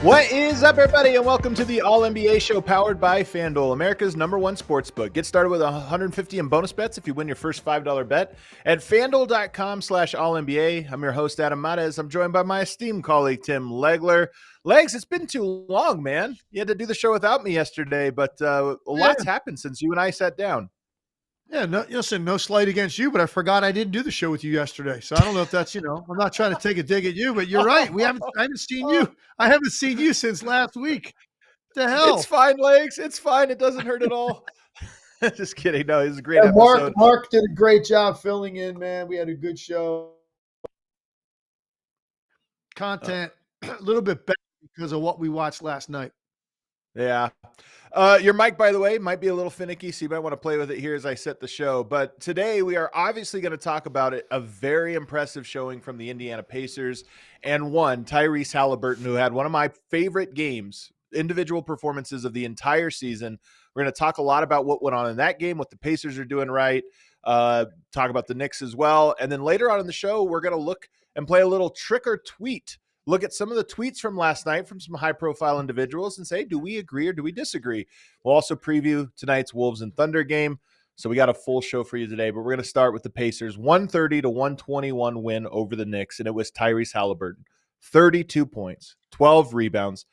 What is up, everybody, and welcome to the All-NBA show powered by FanDuel, America's #1 sportsbook. Get started with $150 in bonus bets if you win your first $5 bet at FanDuel.com/All-NBA. I'm your host, Adam Mares. I'm joined by my esteemed colleague, Tim Legler. Legs, it's been too long, man. You had to do the show without me yesterday, but a lot's happened since you and I sat down. Yeah, no, listen, no slight against you, but I forgot I didn't do the show with you yesterday. So I don't know if that's, I'm not trying to take a dig at you, but you're right. I haven't seen you. I haven't seen you since last week. What the hell? It's fine, Legs. It's fine. It doesn't hurt at all. Just kidding. No, it was a great episode. Mark did a great job filling in, man. We had a good show. Content a little bit better because of what we watched last night. Yeah. Your mic, by the way, might be a little finicky, so you might want to play with it here as I set the show. But today we are obviously going to talk about it. A very impressive showing from the Indiana Pacers and one, Tyrese Haliburton, who had one of my favorite games, individual performances of the entire season. We're going to talk a lot about what went on in that game, what the Pacers are doing right, talk about the Knicks as well. And then later on in the show, we're going to look and play a little trick or tweet. Look at some of the tweets from last night from some high-profile individuals and say, do we agree or do we disagree? We'll also preview tonight's Wolves and Thunder game. So we got a full show for you today, but we're going to start with the Pacers' 130-121 win over the Knicks, and it was Tyrese Haliburton. 32 points, 12 rebounds,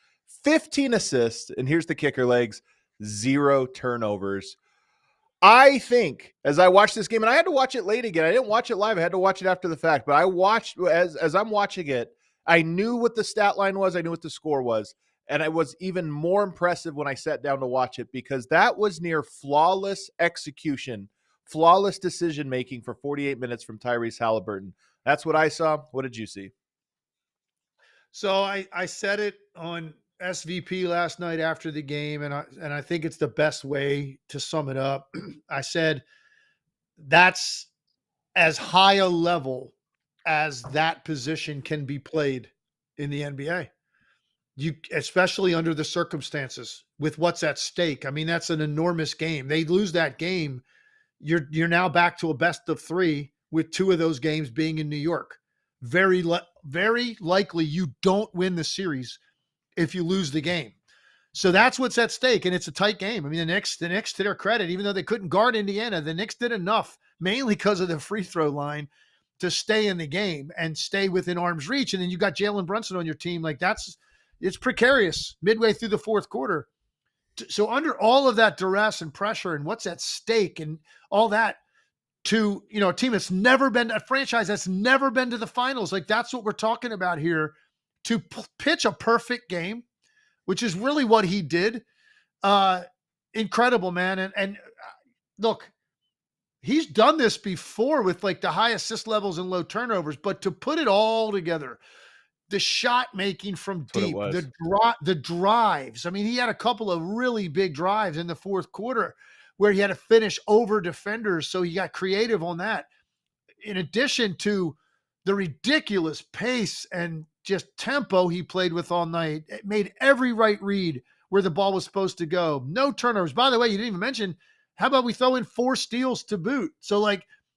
15 assists, and here's the kicker, Legs, 0 turnovers. I think as I watched this game, and I had to watch it late again. I didn't watch it live. I had to watch it after the fact, but I watched as I'm watching it, I knew what the stat line was. I knew what the score was. And it was even more impressive when I sat down to watch it because that was near flawless execution, flawless decision-making for 48 minutes from Tyrese Haliburton. That's what I saw. What did you see? So I said it on SVP last night after the game, and I think it's the best way to sum it up. I said that's as high a level as that position can be played in the NBA. Especially under the circumstances with what's at stake. I mean, that's an enormous game. They lose that game, you're now back to a best of 3 with 2 of those games being in New York. Very likely you don't win the series if you lose the game. So that's what's at stake, and it's a tight game. I mean, the Knicks, to their credit, even though they couldn't guard Indiana, the Knicks did enough, mainly because of the free throw line, to stay in the game and stay within arm's reach. And then you got Jalen Brunson on your team. Like it's precarious midway through the fourth quarter. So under all of that duress and pressure and what's at stake and all that to, a team that's never been, a franchise that's never been to the finals. Like that's what we're talking about here, to pitch a perfect game, which is really what he did. Incredible, man. And look, he's done this before with like the high assist levels and low turnovers, but to put it all together, the shot making from deep, the drives. I mean, he had a couple of really big drives in the fourth quarter where he had to finish over defenders. So he got creative on that. In addition to the ridiculous pace and just tempo he played with all night, it made every right read where the ball was supposed to go. No turnovers. By the way, you didn't even mention, how about we throw in 4 steals to boot? So,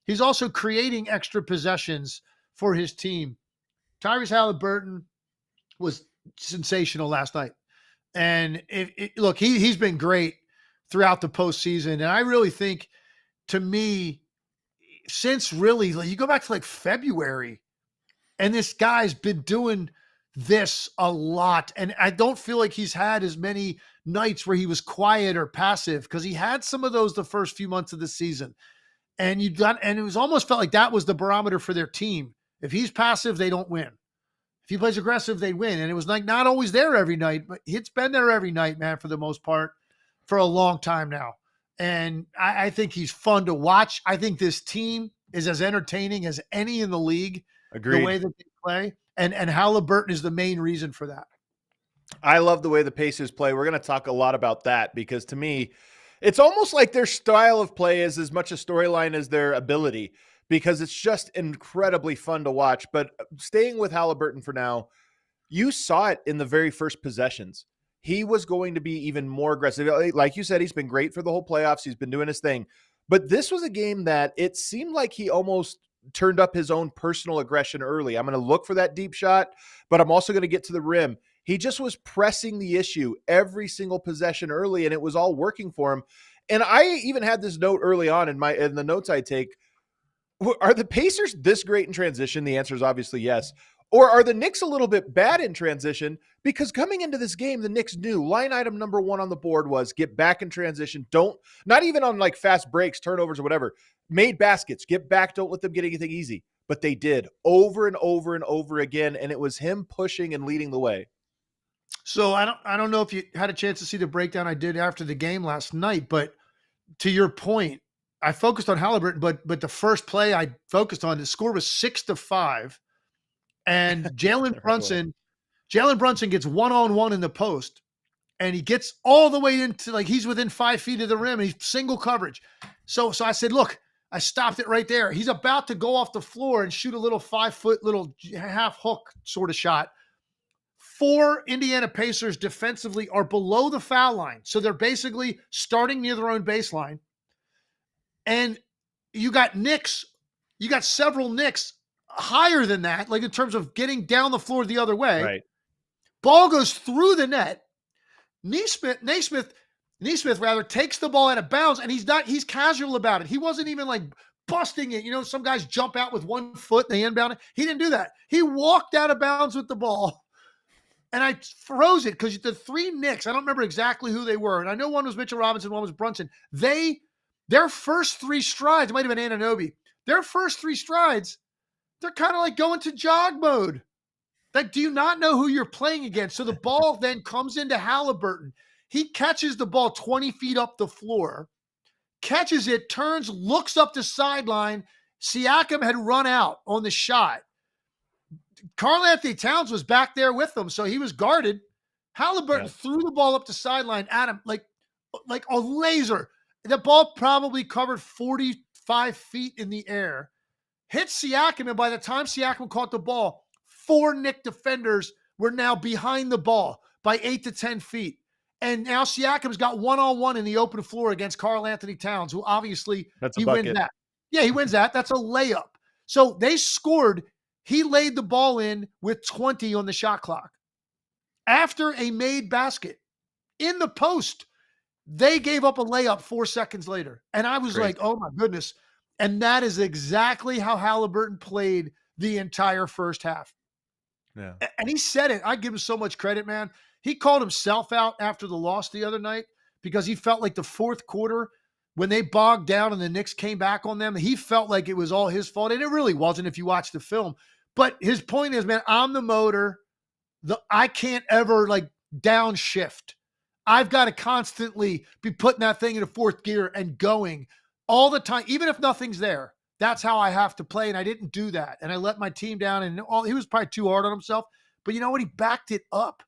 he's also creating extra possessions for his team. Tyrese Haliburton was sensational last night. And, look, he's been great throughout the postseason. And I really think, to me, since really, you go back to, February, and this guy's been doing this a lot. And I don't feel like he's had as many nights where he was quiet or passive, because he had some of those the first few months of the season. And it was almost felt like that was the barometer for their team. If he's passive, they don't win. If he plays aggressive, they win. And it was not always there every night, but it's been there every night, man, for the most part, for a long time now. And I think he's fun to watch. I think this team is as entertaining as any in the league. Agreed. The way that they play. And Haliburton is the main reason for that. I love the way the Pacers play. We're going to talk a lot about that because to me, it's almost like their style of play is as much a storyline as their ability because it's just incredibly fun to watch. But staying with Haliburton for now, you saw it in the very first possessions. He was going to be even more aggressive. Like you said, he's been great for the whole playoffs. He's been doing his thing. But this was a game that it seemed like he almost turned up his own personal aggression early. I'm going to look for that deep shot, but I'm also going to get to the rim. He just was pressing the issue every single possession early, and it was all working for him. And I even had this note early on in the notes I take. Are the Pacers this great in transition? The answer is obviously yes. Or are the Knicks a little bit bad in transition? Because coming into this game, the Knicks knew line item number one on the board was get back in transition. Not even on like fast breaks, turnovers, or whatever. Made baskets, get back. Don't let them get anything easy. But they did over and over and over again. And it was him pushing and leading the way. So I don't know if you had a chance to see the breakdown I did after the game last night, but to your point, I focused on Haliburton, but the first play I focused on, the score was 6-5. And Jalen Brunson gets one-on-one in the post, and he gets all the way into like he's within 5 feet of the rim, and he's single coverage. So I said, look, I stopped it right there. He's about to go off the floor and shoot a little 5-foot little half hook sort of shot. 4 Indiana Pacers defensively are below the foul line, so they're basically starting near their own baseline. And you got several Knicks higher than that, like in terms of getting down the floor the other way. Right. Ball goes through the net. Nesmith takes the ball out of bounds, and he's casual about it. He wasn't even like busting it. You know, some guys jump out with 1 foot, they inbound it. He didn't do that. He walked out of bounds with the ball. And I froze it because the 3 Knicks, I don't remember exactly who they were. And I know one was Mitchell Robinson, one was Brunson. Their first 3 strides, it might have been Anunoby. Their first 3 strides, they're kind of like going to jog mode. Like, do you not know who you're playing against? So the ball then comes into Haliburton. He catches the ball 20 feet up the floor, catches it, turns, looks up the sideline. Siakam had run out on the shot. Karl-Anthony Towns was back there with them, so he was guarded. Haliburton threw the ball up the sideline. Adam, like a laser. The ball probably covered 45 feet in the air. Hit Siakam, and by the time Siakam caught the ball, 4 Knick defenders were now behind the ball by 8 to 10 feet. And now Siakam's got one-on-one in the open floor against Karl-Anthony Towns, who obviously he wins that. Yeah, he wins that. That's a layup. So they scored. He laid the ball in with 20 on the shot clock. After a made basket in the post, they gave up a layup 4 seconds later. And I was like, oh my goodness. And that is exactly how Haliburton played the entire first half. Yeah. And he said it. I give him so much credit, man. He called himself out after the loss the other night because he felt like the fourth quarter, when they bogged down and the Knicks came back on them, he felt like it was all his fault. And it really wasn't if you watch the film. But his point is, man, I'm the motor. I can't ever like downshift. I've got to constantly be putting that thing into 4th gear and going all the time, even if nothing's there. That's how I have to play. And I didn't do that. And I let my team down, and he was probably too hard on himself. But you know what? He backed it up.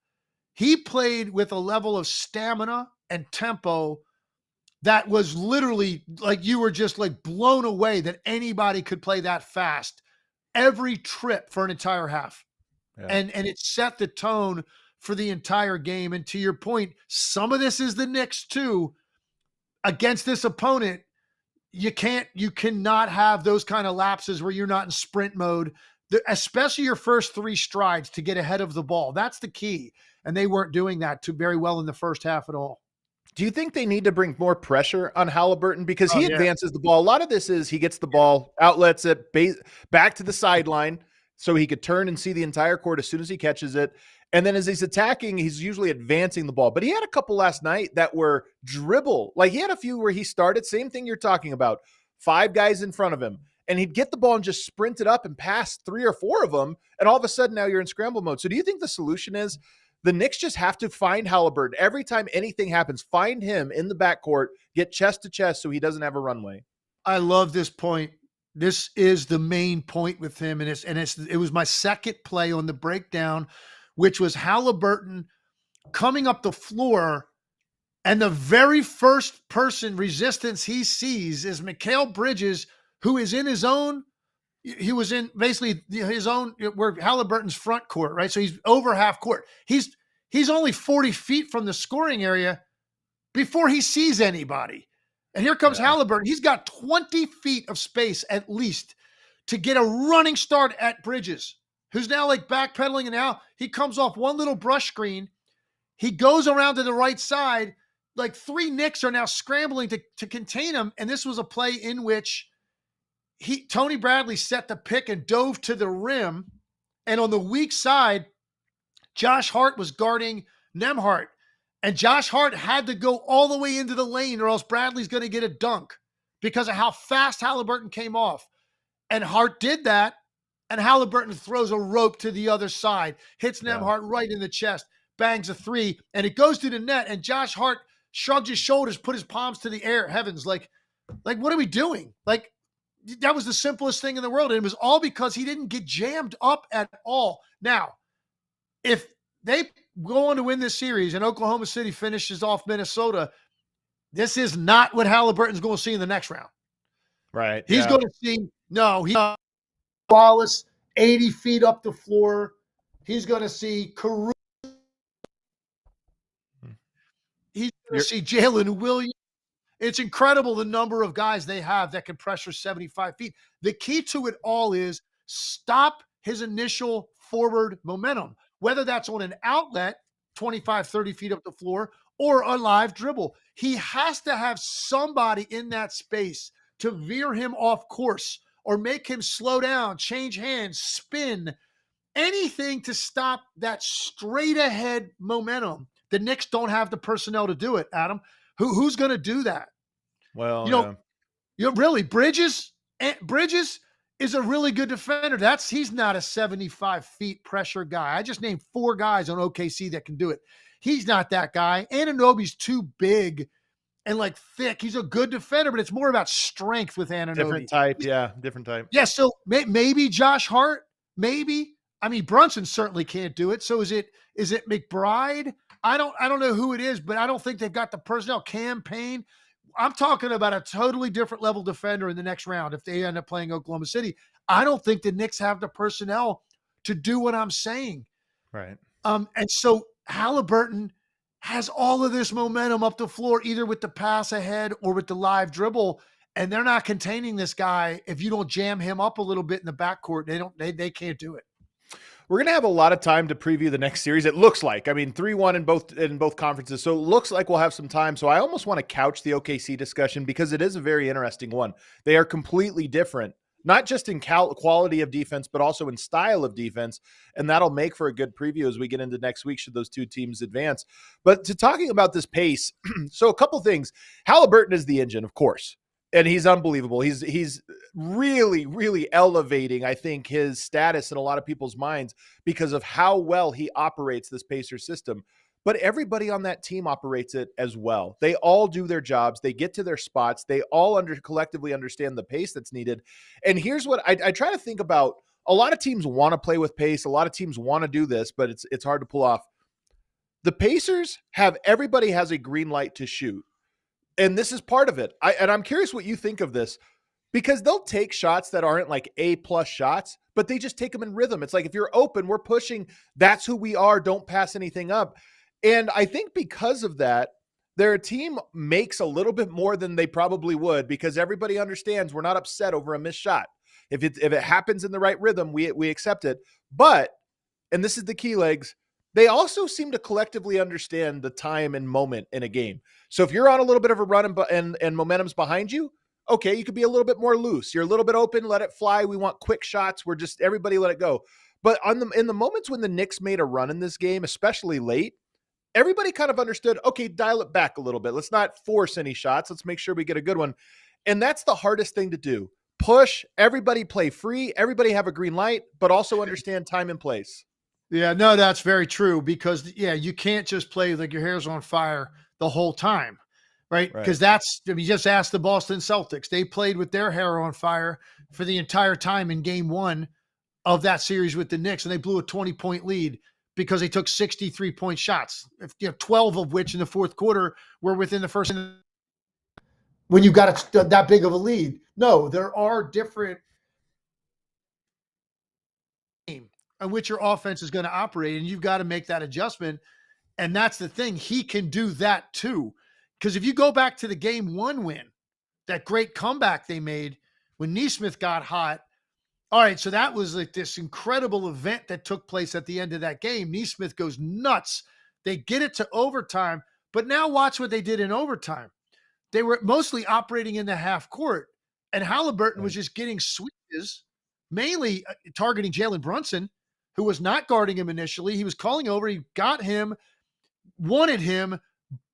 He played with a level of stamina and tempo that was literally like you were just like blown away that anybody could play that fast every trip for an entire half. Yeah. And it set the tone for the entire game. And to your point, some of this is the Knicks too. Against this opponent, you cannot have those kind of lapses where you're not in sprint mode, especially your first 3 strides to get ahead of the ball. That's the key. And they weren't doing that too very well in the first half at all. Do you think they need to bring more pressure on Haliburton? Because he advances the ball. A lot of this is he gets the ball, outlets it, back to the sideline so he could turn and see the entire court as soon as he catches it. And then as he's attacking, he's usually advancing the ball. But he had a couple last night that were dribble. Like he had a few where he started, same thing you're talking about, 5 guys in front of him. And he'd get the ball and just sprint it up and pass 3 or 4 of them. And all of a sudden now you're in scramble mode. So do you think the solution is The Knicks just have to find Haliburton. Every time anything happens, find him in the backcourt, get chest to chest so he doesn't have a runway. I love this point. This is the main point with him. And it was my second play on the breakdown, which was Haliburton coming up the floor. And the very first person resistance he sees is Mikal Bridges, who is in his own. He was in basically his own, where Haliburton's front court, right? So he's over half court. He's only 40 feet from the scoring area before he sees anybody. And here comes Haliburton. He's got 20 feet of space at least to get a running start at Bridges, who's now like backpedaling. And now he comes off one little brush screen. He goes around to the right side. Like 3 Knicks are now scrambling to contain him. And this was a play in which Tony Bradley set the pick and dove to the rim. And on the weak side, Josh Hart was guarding Nembhard. And Josh Hart had to go all the way into the lane or else Bradley's going to get a dunk because of how fast Haliburton came off. And Hart did that. And Haliburton throws a rope to the other side, hits Nembhard right in the chest, bangs a 3, and it goes to the net. And Josh Hart shrugged his shoulders, put his palms to the air, heavens, like, what are we doing? Like, that was the simplest thing in the world. And it was all because he didn't get jammed up at all. Now, if they go on to win this series and Oklahoma City finishes off Minnesota, this is not what Haliburton's going to see in the next round. Right. He's going to see, Wallace, 80 feet up the floor. He's going to see Caruso. He's going to see Jalen Williams. It's incredible the number of guys they have that can pressure 75 feet. The key to it all is stop his initial forward momentum, whether that's on an outlet, 25, 30 feet up the floor, or a live dribble. He has to have somebody in that space to veer him off course or make him slow down, change hands, spin, anything to stop that straight ahead momentum. The Knicks don't have the personnel to do it, Adam. Who's going to do that? Well, really, Bridges is a really good defender. He's not a 75 feet pressure guy. I just named 4 guys on OKC that can do it. He's not that guy. Anunoby's too big and like thick. He's a good defender, but it's more about strength with Anunoby. Different type. Yeah. So maybe Josh Hart, maybe. I mean, Brunson certainly can't do it. So is it McBride? I don't know who it is, but I don't think they've got the personnel. Campaign. I'm talking about a totally different level defender in the next round if they end up playing Oklahoma City. I don't think the Knicks have the personnel to do what I'm saying. Right. And so Haliburton has all of this momentum up the floor, either with the pass ahead or with the live dribble, and they're not containing this guy. If you don't jam him up a little bit in the backcourt, they can't do it. We're going to have a lot of time to preview the next series. It looks like, 3-1 in both conferences. So it looks like we'll have some time. So I almost want to couch the OKC discussion because it is a very interesting one. They are completely different, not just in quality of defense, but also in style of defense. And that'll make for a good preview as we get into next week, should those two teams advance. But to talking about this pace, so a couple things. Haliburton is the engine, of course. And he's unbelievable. He's really, really elevating, I think, his status in a lot of people's minds because of how well he operates this Pacers system. But everybody on that team operates it as well. They all do their jobs. They get to their spots. They all collectively understand the pace that's needed. And here's what I try to think about. A lot of teams want to play with pace. A lot of teams want to do this, but it's hard to pull off. The Pacers everybody has a green light to shoot. And this is part of it. I'm curious what you think of this, because they'll take shots that aren't like A+ shots, but they just take them in rhythm. It's like, if you're open, we're pushing. That's who we are. Don't pass anything up. And I think because of that, their team makes a little bit more than they probably would, because everybody understands we're not upset over a missed shot. If it happens in the right rhythm, we accept it. But, and this is the key, legs, they also seem to collectively understand the time and moment in a game. So if you're on a little bit of a run and momentum's behind you, okay, you could be a little bit more loose. You're a little bit open, let it fly. We want quick shots. Everybody let it go. But in the moments when the Knicks made a run in this game, especially late, everybody kind of understood, okay, dial it back a little bit. Let's not force any shots. Let's make sure we get a good one. And that's the hardest thing to do. Push, everybody play free, everybody have a green light, but also understand time and place. Yeah, no, that's very true because you can't just play like your hair's on fire the whole time, right? Because just ask the Boston Celtics. They played with their hair on fire for the entire time in game 1 of that series with the Knicks, and they blew a 20-point lead because they took 63-point shots, 12 of which in the fourth quarter were within the first. When you got that big of a lead. No, there are different game in which your offense is going to operate, and you've got to make that adjustment. And that's the thing. He can do that too. Because if you go back to the game 1 win, that great comeback they made when Nesmith got hot. All right, so that was like this incredible event that took place at the end of that game. Nesmith goes nuts. They get it to overtime, but now watch what they did in overtime. They were mostly operating in the half court, and Haliburton was just getting switches, mainly targeting Jalen Brunson, who was not guarding him initially. He was calling over. He got him, wanted him,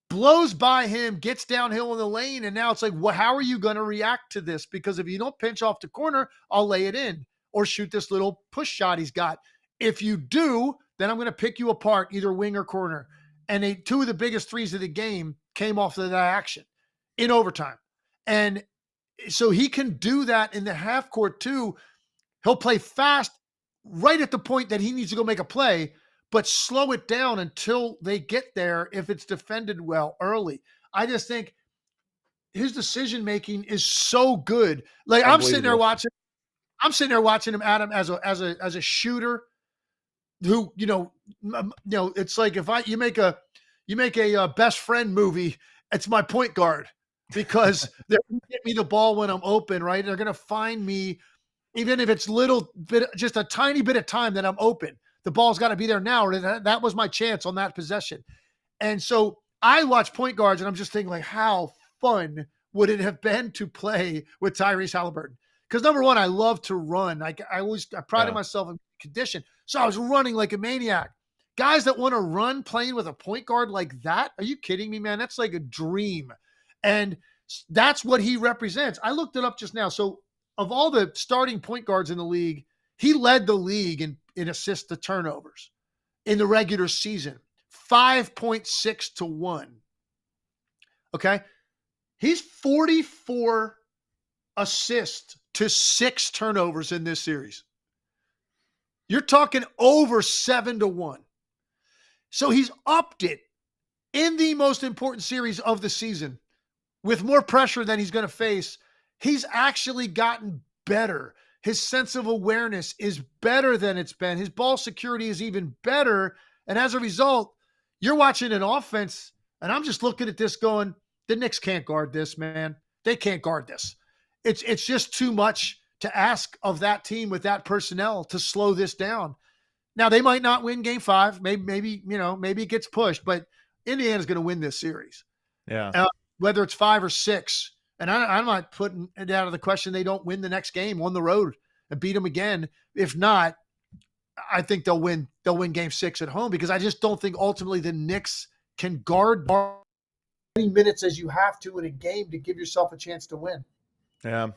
blows by him, gets downhill in the lane, and now it's like, well, how are you going to react to this? Because if you don't pinch off the corner, I'll lay it in or shoot this little push shot he's got. If you do, then I'm going to pick you apart, either wing or corner. And 2 of the biggest threes of the game came off of that action in overtime. And so he can do that in the half court too. He'll play fast right at the point that he needs to go make a play, but slow it down until they get there if it's defended well early. I just think his decision-making is so good. Like I'm sitting there watching him, Adam, as a shooter who, it's like if you make a best friend movie, it's my point guard because they're going to get me the ball when I'm open, right? They're going to find me, even if it's little bit, just a tiny bit of time that I'm open. The ball's got to be there now. Or that was my chance on that possession. And so I watch point guards and I'm just thinking like, how fun would it have been to play with Tyrese Haliburton? Because number one, I love to run. I prided myself in condition. So I was running like a maniac. Guys that want to run playing with a point guard like that, are you kidding me, man? That's like a dream. And that's what he represents. I looked it up just now. So of all the starting point guards in the league, he led the league in assists to turnovers in the regular season, 5.6 to 1. Okay. He's 44 assists to 6 turnovers in this series. You're talking over 7 to 1. So he's upped it in the most important series of the season with more pressure than he's going to face. He's actually gotten better. His sense of awareness is better than it's been. His ball security is even better. And as a result, you're watching an offense, and I'm just looking at this going, the Knicks can't guard this, man. They can't guard this. It's just too much to ask of that team with that personnel to slow this down. Now, they might not win game 5. Maybe it gets pushed, but Indiana's going to win this series. Yeah. Whether it's 5 or 6. And I'm not putting it out of the question they don't win the next game on the road and beat them again. If not, I think they'll win game 6 at home because I just don't think ultimately the Knicks can guard as many minutes as you have to in a game to give yourself a chance to win. Yeah.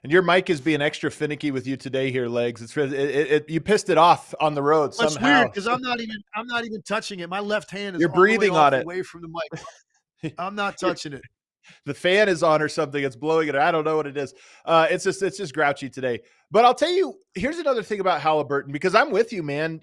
And your mic is being extra finicky with you today here, Legs. You pissed it off on the road somehow. That's weird because I'm not even touching it. My left hand is You're breathing on it away from the mic. I'm not touching it. The fan is on or something. It's blowing it. I don't know what it is. It's just grouchy today. But I'll tell you, here's another thing about Haliburton, because I'm with you, man.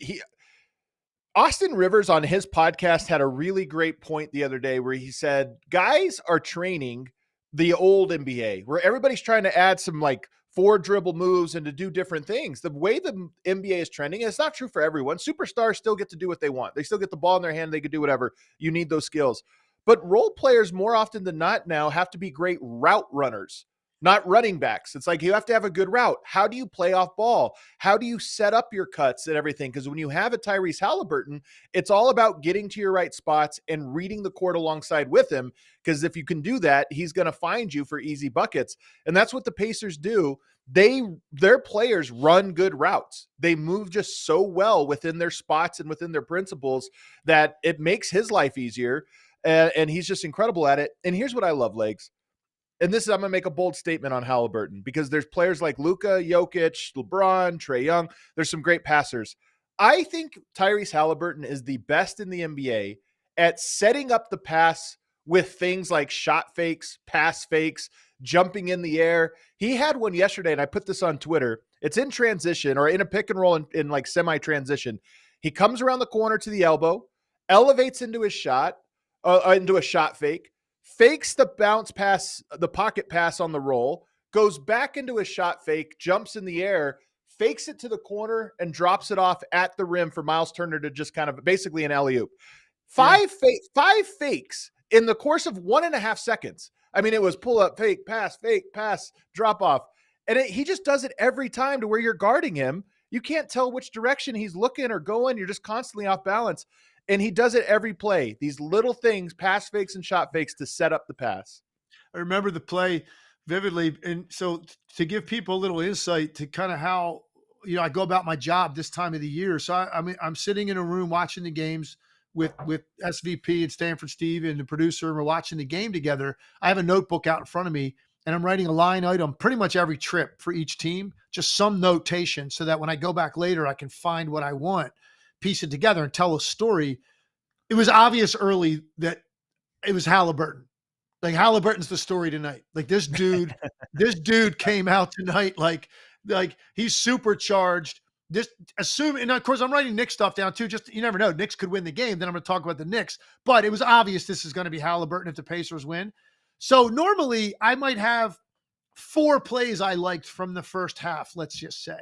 Austin Rivers on his podcast had a really great point the other day where he said, guys are training the old NBA where everybody's trying to add some like 4 dribble moves and to do different things. The way the NBA is trending, and it's not true for everyone. Superstars still get to do what they want. They still get the ball in their hand. They can do whatever. You need those skills. But role players more often than not now have to be great route runners, not running backs. It's like you have to have a good route. How do you play off ball? How do you set up your cuts and everything? Because when you have a Tyrese Haliburton, it's all about getting to your right spots and reading the court alongside with him. Because if you can do that, he's going to find you for easy buckets. And that's what the Pacers do. Their players run good routes. They move just so well within their spots and within their principles that it makes his life easier. And he's just incredible at it. And here's what I love, Legs. And I'm going to make a bold statement on Haliburton because there's players like Luka, Jokic, LeBron, Trae Young. There's some great passers. I think Tyrese Haliburton is the best in the NBA at setting up the pass with things like shot fakes, pass fakes, jumping in the air. He had one yesterday, and I put this on Twitter. It's in transition or in a pick and roll in like semi-transition. He comes around the corner to the elbow, elevates into his shot, into a shot fake, fakes the bounce pass, the pocket pass on the roll, goes back into a shot fake, jumps in the air, fakes it to the corner, and drops it off at the rim for Miles Turner to just kind of basically an alley-oop. Five fakes in the course of 1.5 seconds. I mean, it was pull up, fake, pass, drop off. And he just does it every time to where you're guarding him. You can't tell which direction he's looking or going. You're just constantly off balance. And he does it every play. These little things, pass fakes and shot fakes to set up the pass. I remember the play vividly. And so to give people a little insight to kind of how, I go about my job this time of the year. So I'm sitting in a room watching the games with SVP and Stanford Steve and the producer, and we're watching the game together. I have a notebook out in front of me, and I'm writing a line item pretty much every trip for each team, just some notation so that when I go back later, I can find what I want, piece it together, and tell a story. It was obvious early that it was Haliburton. Like, Haliburton's the story tonight. Like, this dude came out tonight like he's supercharged. And of course, I'm writing Knicks stuff down too. Just, you never know. Knicks could win the game. Then I'm going to talk about the Knicks. But it was obvious this is going to be Haliburton if the Pacers win. So normally I might have 4 plays I liked from the first half, let's just say,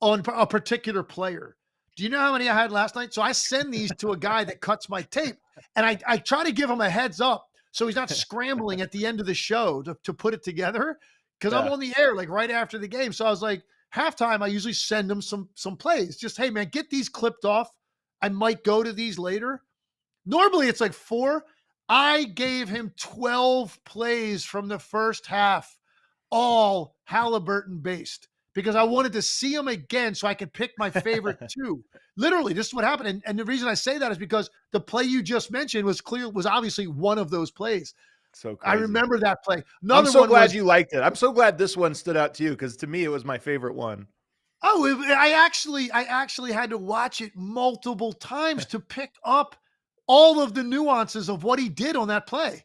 on a particular player. Do you know how many I had last night? So I send these to a guy that cuts my tape, and I try to give him a heads up so he's not scrambling at the end of the show to put it together, because I'm on the air like right after the game. So I was like, halftime, I usually send him some plays. Just, hey, man, get these clipped off. I might go to these later. Normally it's like 4. I gave him 12 plays from the first half, all Haliburton based, because I wanted to see him again so I could pick my favorite 2. Literally, this is what happened. And the reason I say that is because the play you just mentioned was obviously one of those plays. So crazy. I remember that play. I'm so glad you liked it. I'm so glad this one stood out to you, because to me, it was my favorite one. Oh, I actually had to watch it multiple times to pick up all of the nuances of what he did on that play.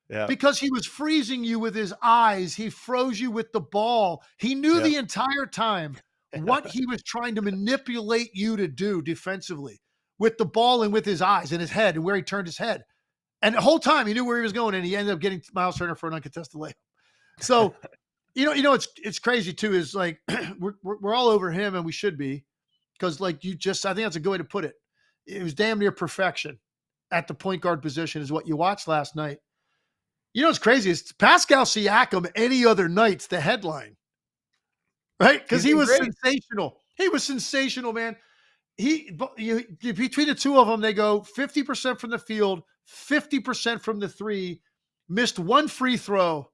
Yeah. Because he was freezing you with his eyes. He froze you with the ball. He knew the entire time what he was trying to manipulate you to do defensively with the ball and with his eyes and his head and where he turned his head. And the whole time he knew where he was going, and he ended up getting Miles Turner for an uncontested layup. So, it's crazy too, is like, we're all over him, and we should be, because I think that's a good way to put it. It was damn near perfection at the point guard position is what you watched last night. What's crazy is Pascal Siakam any other night's the headline, right? Because he was sensational. He was sensational, man. Between the two of them, they go 50% from the field, 50% from the 3, missed 1 free throw.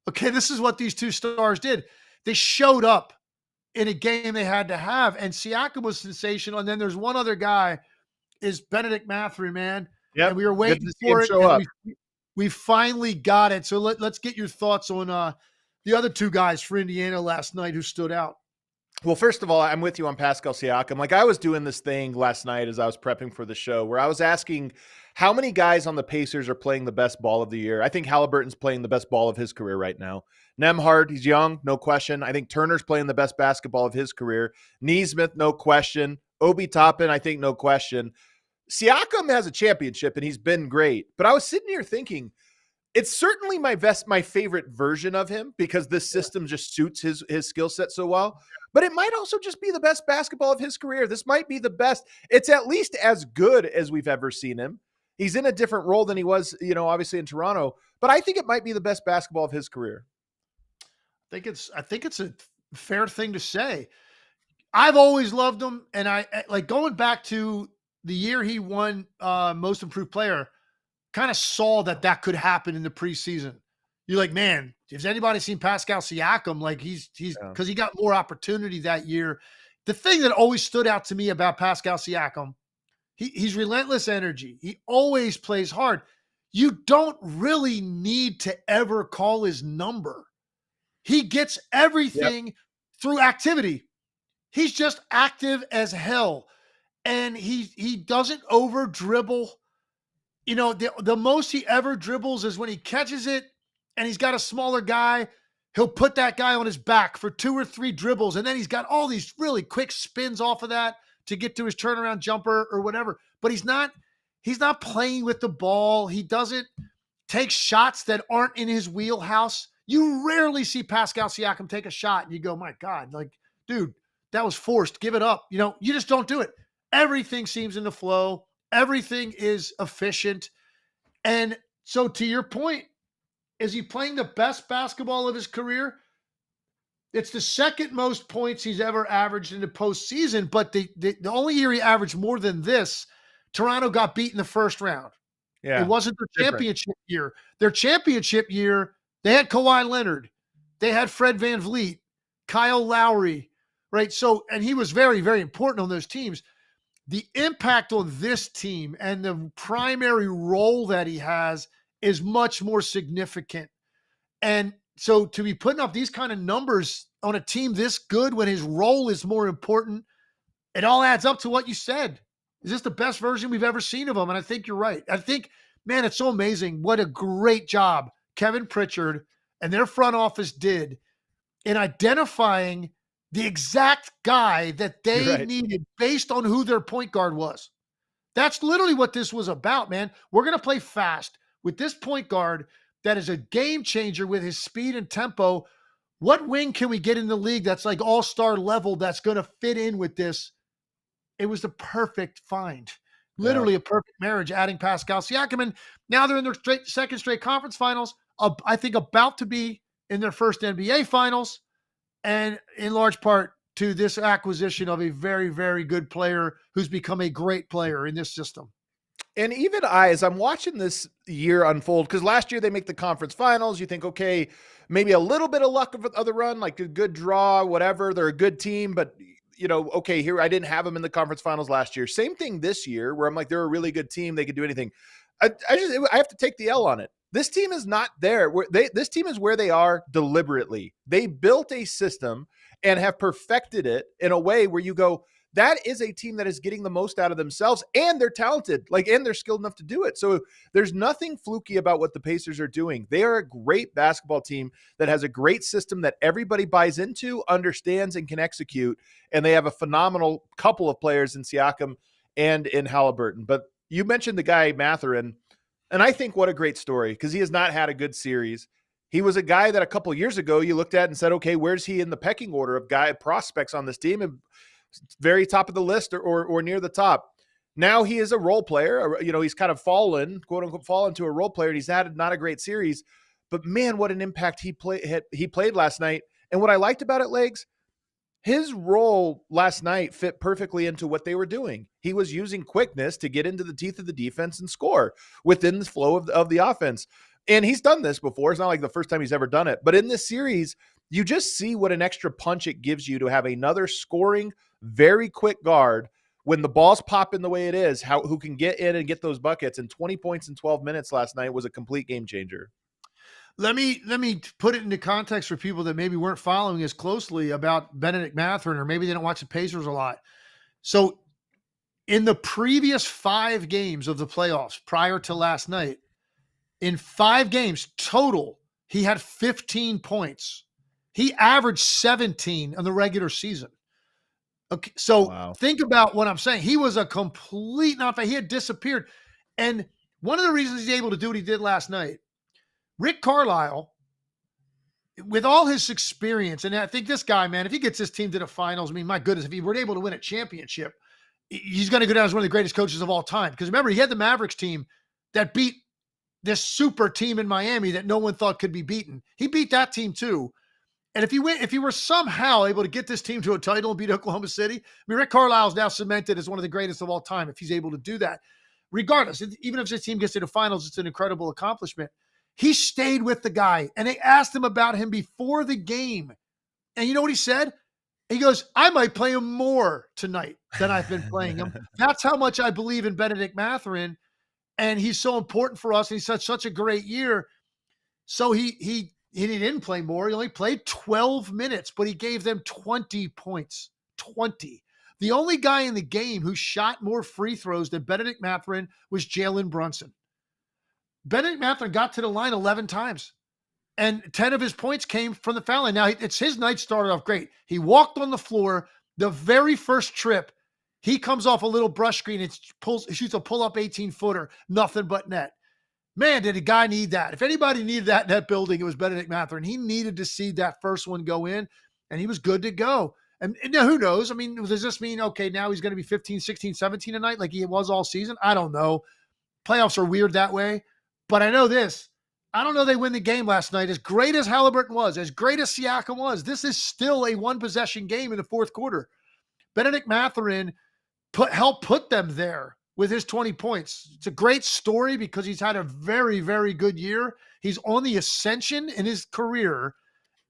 Okay, this is what these 2 stars did. They showed up in a game they had to have, and Siakam was sensational. And then there's one other guy, is Benedict Mathurin, man. Yeah, and we were waiting for it. Show up. We finally got it. So let's get your thoughts on the other 2 guys for Indiana last night who stood out. Well, first of all, I'm with you on Pascal Siakam. Like, I was doing this thing last night as I was prepping for the show where I was asking how many guys on the Pacers are playing the best ball of the year. I think Haliburton's playing the best ball of his career right now. Nembhard, he's young, no question. I think Turner's playing the best basketball of his career. Nesmith, no question. Obi Toppin, I think, no question. Siakam has a championship, and he's been great. But I was sitting here thinking, it's certainly my favorite version of him, because this system just suits his skill set so well. But it might also just be the best basketball of his career. This might be the best. It's at least as good as we've ever seen him. He's in a different role than he was, obviously in Toronto. But I think it might be the best basketball of his career. I think it's a fair thing to say. I've always loved him, and I like going back to the year he won Most Improved Player. Kind of saw that could happen in the preseason. You're like, man, has anybody seen Pascal Siakam? Like, he's because he got more opportunity that year. The thing that always stood out to me about Pascal Siakam, he's relentless energy. He always plays hard. You don't really need to ever call his number. He gets everything through activity. He's just active as hell. and he doesn't over dribble. You know, the most he ever dribbles is when he catches it and he's got a smaller guy. He'll put that guy on his back for 2 or 3 dribbles, and then he's got all these really quick spins off of that to get to his turnaround jumper or whatever. But he's not playing with the ball. He doesn't take shots that aren't in his wheelhouse. You rarely see Pascal Siakam take a shot and you go, my God, like, dude, that was forced. Give it up. You know, you just don't do it. Everything seems in the flow. Everything is efficient. And so to your point, is he playing the best basketball of his career? It's the second most points he's ever averaged in the postseason, but the only year he averaged more than this, Toronto got beat in the first round. Yeah, it wasn't their championship year. Their championship year, they had Kawhi Leonard. They had Fred VanVleet, Kyle Lowry, right? So, and he was very, very important on those teams. The impact on this team and the primary role that he has is much more significant. And so to be putting up these kind of numbers on a team this good when his role is more important, it all adds up to what you said. Is this the best version we've ever seen of him? And I think you're right. I think, man, it's so amazing what a great job Kevin Pritchard and their front office did in identifying the exact guy that they needed based on who their point guard was. That's literally what this was about, man. We're going to play fast with this point guard that is a game changer with his speed and tempo. What wing can we get in the league that's like all-star level that's going to fit in with this? It was the perfect find. Literally a perfect marriage, adding Pascal Siakam. And now they're in their second straight conference finals, I think about to be in their first NBA finals, and in large part to this acquisition of a very, very good player who's become a great player in this system. And even as I'm watching this year unfold, because last year they make the conference finals, you think, okay, maybe a little bit of luck of the run, like a good draw, whatever. They're a good team, but you know, okay, here I didn't have them in the conference finals last year. Same thing this year, where I'm like, they're a really good team. They could do anything. I have to take the L on it. This team is not there. This team is where they are deliberately. They built a system and have perfected it in a way where you go, that is a team that is getting the most out of themselves, and they're talented, and they're skilled enough to do it. So there's nothing fluky about what the Pacers are doing. They are a great basketball team that has a great system that everybody buys into, understands, and can execute. And they have a phenomenal couple of players in Siakam and in Haliburton. But you mentioned the guy Mathurin, and I think what a great story, because he has not had a good series. He was a guy that a couple of years ago you looked at and said, okay, where's he in the pecking order of guy prospects on this team? And very top of the list or near the top. Now he is a role player. You know, he's kind of fallen, quote unquote, fallen to a role player. And he's had not a great series, but man, what an impact he played last night. And what I liked about it, Legs, his role last night fit perfectly into what they were doing. He was using quickness to get into the teeth of the defense and score within the flow of the offense. And he's done this before. It's not like the first time he's ever done it, but in this series, you just see what an extra punch it gives you to have another scoring, very quick guard when the balls pop in the way it is, who can get in and get those buckets. And 20 points in 12 minutes last night was a complete game changer. Let me put it into context for people that maybe weren't following as closely about Benedict Mathurin, or maybe they don't watch the Pacers a lot. So in the previous 5 games of the playoffs prior to last night, in 5 games total, he had 15 points. He averaged 17 in the regular season. Okay, so Think about what I'm saying. He was a complete non-factor. He had disappeared. And one of the reasons he's able to do what he did last night, Rick Carlisle, with all his experience, and I think this guy, man, if he gets this team to the finals, I mean, my goodness, if he were able to win a championship, he's going to go down as one of the greatest coaches of all time. Because remember, he had the Mavericks team that beat this super team in Miami that no one thought could be beaten. He beat that team too. And if he were somehow able to get this team to a title and beat Oklahoma City, I mean, Rick Carlisle is now cemented as one of the greatest of all time if he's able to do that. Regardless, even if this team gets to the finals, it's an incredible accomplishment. He stayed with the guy, and they asked him about him before the game. And you know what he said? He goes, I might play him more tonight than I've been playing him. That's how much I believe in Benedict Mathurin, and he's so important for us, and he's had such a great year. So he didn't play more. He only played 12 minutes, but he gave them 20 points. 20. The only guy in the game who shot more free throws than Benedict Mathurin was Jalen Brunson. Benedict Mathurin got to the line 11 times, and 10 of his points came from the foul line. Now, it's his night started off great. He walked on the floor. The very first trip, he comes off a little brush screen and shoots a pull-up 18-footer, nothing but net. Man, did a guy need that. If anybody needed that in that building, it was Benedict Mathurin. He needed to see that first one go in, and he was good to go. And now who knows? I mean, does this mean, okay, now he's going to be 15, 16, 17 a night like he was all season? I don't know. Playoffs are weird that way. But I know this. I don't know they win the game last night. As great as Haliburton was, as great as Siakam was, this is still a one-possession game in the fourth quarter. Benedict Mathurin helped put them there with his 20 points. It's a great story because he's had a very, very good year. He's on the ascension in his career,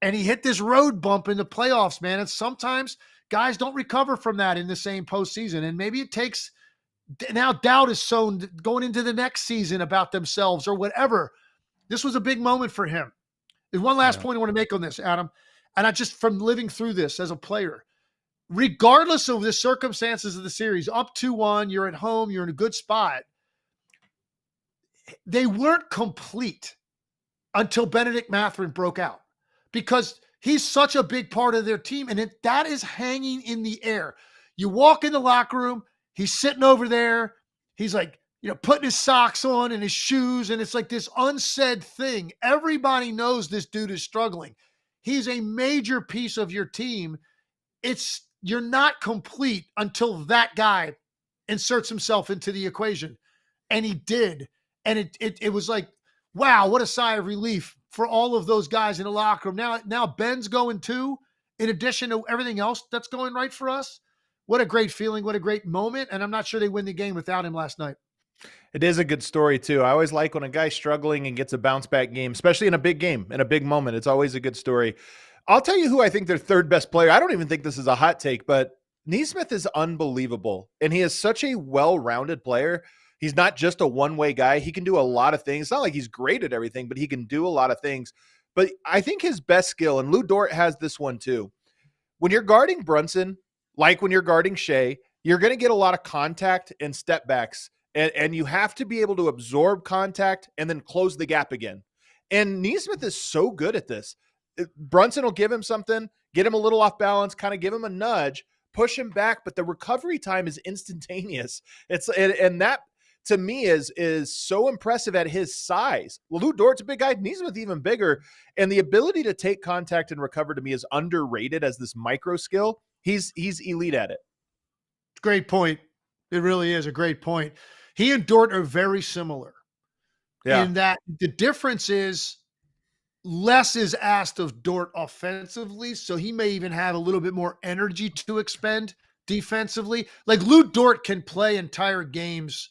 and he hit this road bump in the playoffs, man. And sometimes guys don't recover from that in the same postseason. And maybe it takes now doubt is sown going into the next season about themselves or whatever. This was a big moment for him. There's one last point I want to make on this, Adam. And I just, from living through this as a player, regardless of the circumstances of the series, up 2-1, you're at home, you're in a good spot. They weren't complete until Benedict Mathurin broke out because he's such a big part of their team. And that is hanging in the air. You walk in the locker room, he's sitting over there. He's like, putting his socks on and his shoes. And it's like this unsaid thing. Everybody knows this dude is struggling. He's a major piece of your team. You're not complete until that guy inserts himself into the equation. And he did. And it was like, wow, what a sigh of relief for all of those guys in the locker room. Now Ben's going too, in addition to everything else that's going right for us. What a great feeling. What a great moment. And I'm not sure they win the game without him last night. It is a good story too. I always like when a guy's struggling and gets a bounce back game, especially in a big game, in a big moment. It's always a good story. I'll tell you who I think their third best player. I don't even think this is a hot take, but Nesmith is unbelievable. And he is such a well-rounded player. He's not just a one-way guy. He can do a lot of things. It's not like he's great at everything, but he can do a lot of things. But I think his best skill, and Lou Dort has this one too. When you're guarding Brunson, like when you're guarding Shea, you're going to get a lot of contact and step backs. And you have to be able to absorb contact and then close the gap again. And Nesmith is so good at this. Brunson will give him something, get him a little off balance, kind of give him a nudge, push him back, but the recovery time is instantaneous. And that to me is so impressive at his size. Lou Dort's a big guy, Nesmith even bigger, and the ability to take contact and recover to me is underrated as this micro skill. He's elite at it. Great point. It really is a great point. He and Dort are very similar in that the difference is less is asked of Dort offensively, so he may even have a little bit more energy to expend defensively. Like Lou Dort can play entire games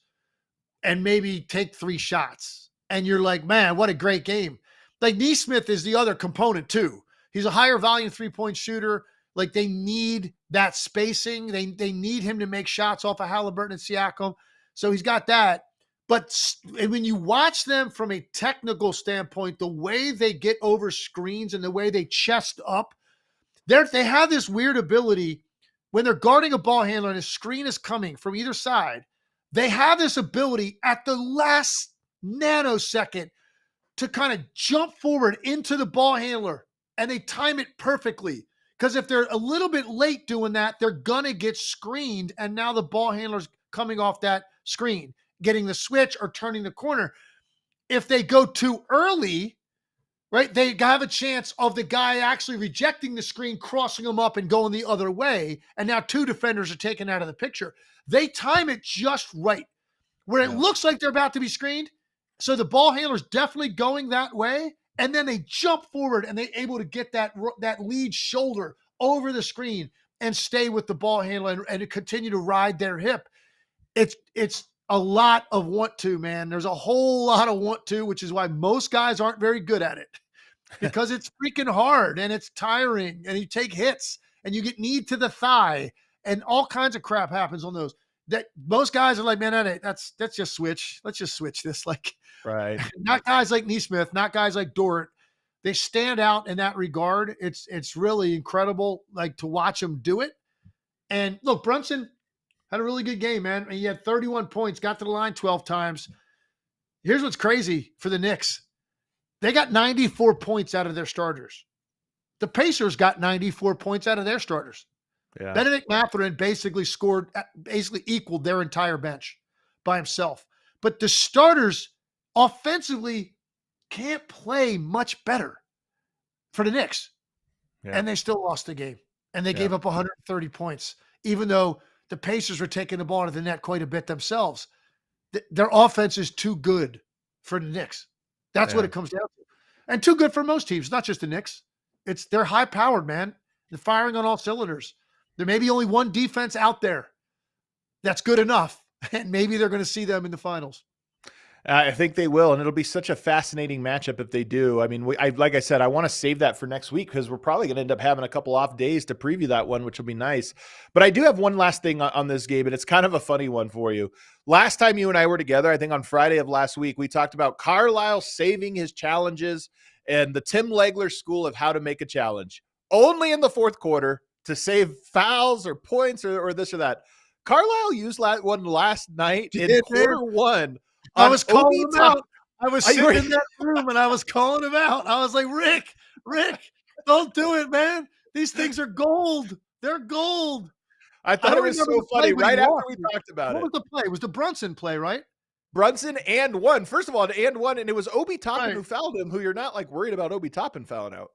and maybe take 3 shots, and you're like, man, what a great game. Like Nesmith is the other component too. He's a higher volume 3-point shooter. Like they need that spacing. They need him to make shots off of Haliburton and Siakam. So he's got that. But when you watch them from a technical standpoint, the way they get over screens and the way they chest up, they have this weird ability when they're guarding a ball handler and a screen is coming from either side. They have this ability at the last nanosecond to kind of jump forward into the ball handler, and they time it perfectly. Because if they're a little bit late doing that, they're going to get screened, and now the ball handler's coming off that screen, getting the switch or turning the corner. If they go too early, right, they have a chance of the guy actually rejecting the screen, crossing them up and going the other way, and now 2 defenders are taken out of the picture. They time it just right, where it looks like they're about to be screened, so the ball handler's definitely going that way, and then they jump forward and they're able to get that lead shoulder over the screen and stay with the ball handler and continue to ride their hip. It's a lot of want to, man. There's a whole lot of want to, which is why most guys aren't very good at it because it's freaking hard and it's tiring and you take hits and you get knee to the thigh and all kinds of crap happens on those. That most guys are like, man, that's just switch. Let's just switch this. Like, right. Not guys like Nesmith, not guys like Dort. They stand out in that regard. It's really incredible, like to watch them do it. And look, Brunson had a really good game, man. He had 31 points, got to the line 12 times. Here's what's crazy for the Knicks. They got 94 points out of their starters. The Pacers got 94 points out of their starters. Yeah. Benedict Mathurin basically equaled their entire bench by himself. But the starters offensively can't play much better for the Knicks. Yeah. And they still lost the game. And they gave up 130 points, even though the Pacers were taking the ball to the net quite a bit themselves. Their offense is too good for the Knicks. That's what it comes down to. And too good for most teams, not just the Knicks. They're high-powered, man. They're firing on all cylinders. There may be only one defense out there that's good enough, and maybe they're going to see them in the finals. I think they will, and it'll be such a fascinating matchup if they do. I mean, like I said, I want to save that for next week because we're probably going to end up having a couple off days to preview that one, which will be nice. But I do have one last thing on this game, and it's kind of a funny one for you. Last time you and I were together, I think on Friday of last week, we talked about Carlisle saving his challenges and the Tim Legler school of how to make a challenge. Only in the fourth quarter to save fouls or points or this or that. Carlisle used one last night in quarter one. I was calling him out. I was sitting in that room and I was calling him out. I was like, Rick, don't do it, man. These things are gold. They're gold. I thought it was so funny right after we talked about it. What was the play? It was the Brunson play, right? Brunson and one. First of all, and one, and it was Obi Toppin who fouled him, who you're not like worried about Obi Toppin fouling out.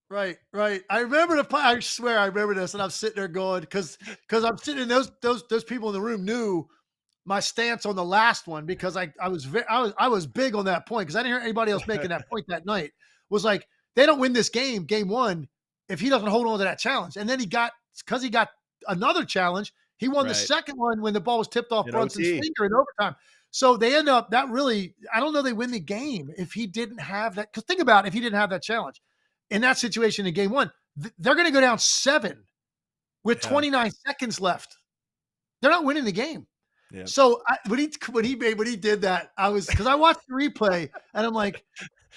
Right. I remember the play. I swear I remember this, and I'm sitting there going, because I'm sitting in those people in the room knew my stance on the last one because I was big on that point because I didn't hear anybody else making that point that night. Was like, they don't win this game one, if he doesn't hold on to that challenge. And then he got another challenge. He won the second one when the ball was tipped off Brunson's finger in overtime. So they end up I don't know they win the game if he didn't have that. Because think about it, if he didn't have that challenge in that situation in game one, they're going to go down 7 with 29 seconds left. They're not winning the game. Yeah. So when he did that, because I watched the replay and I'm like,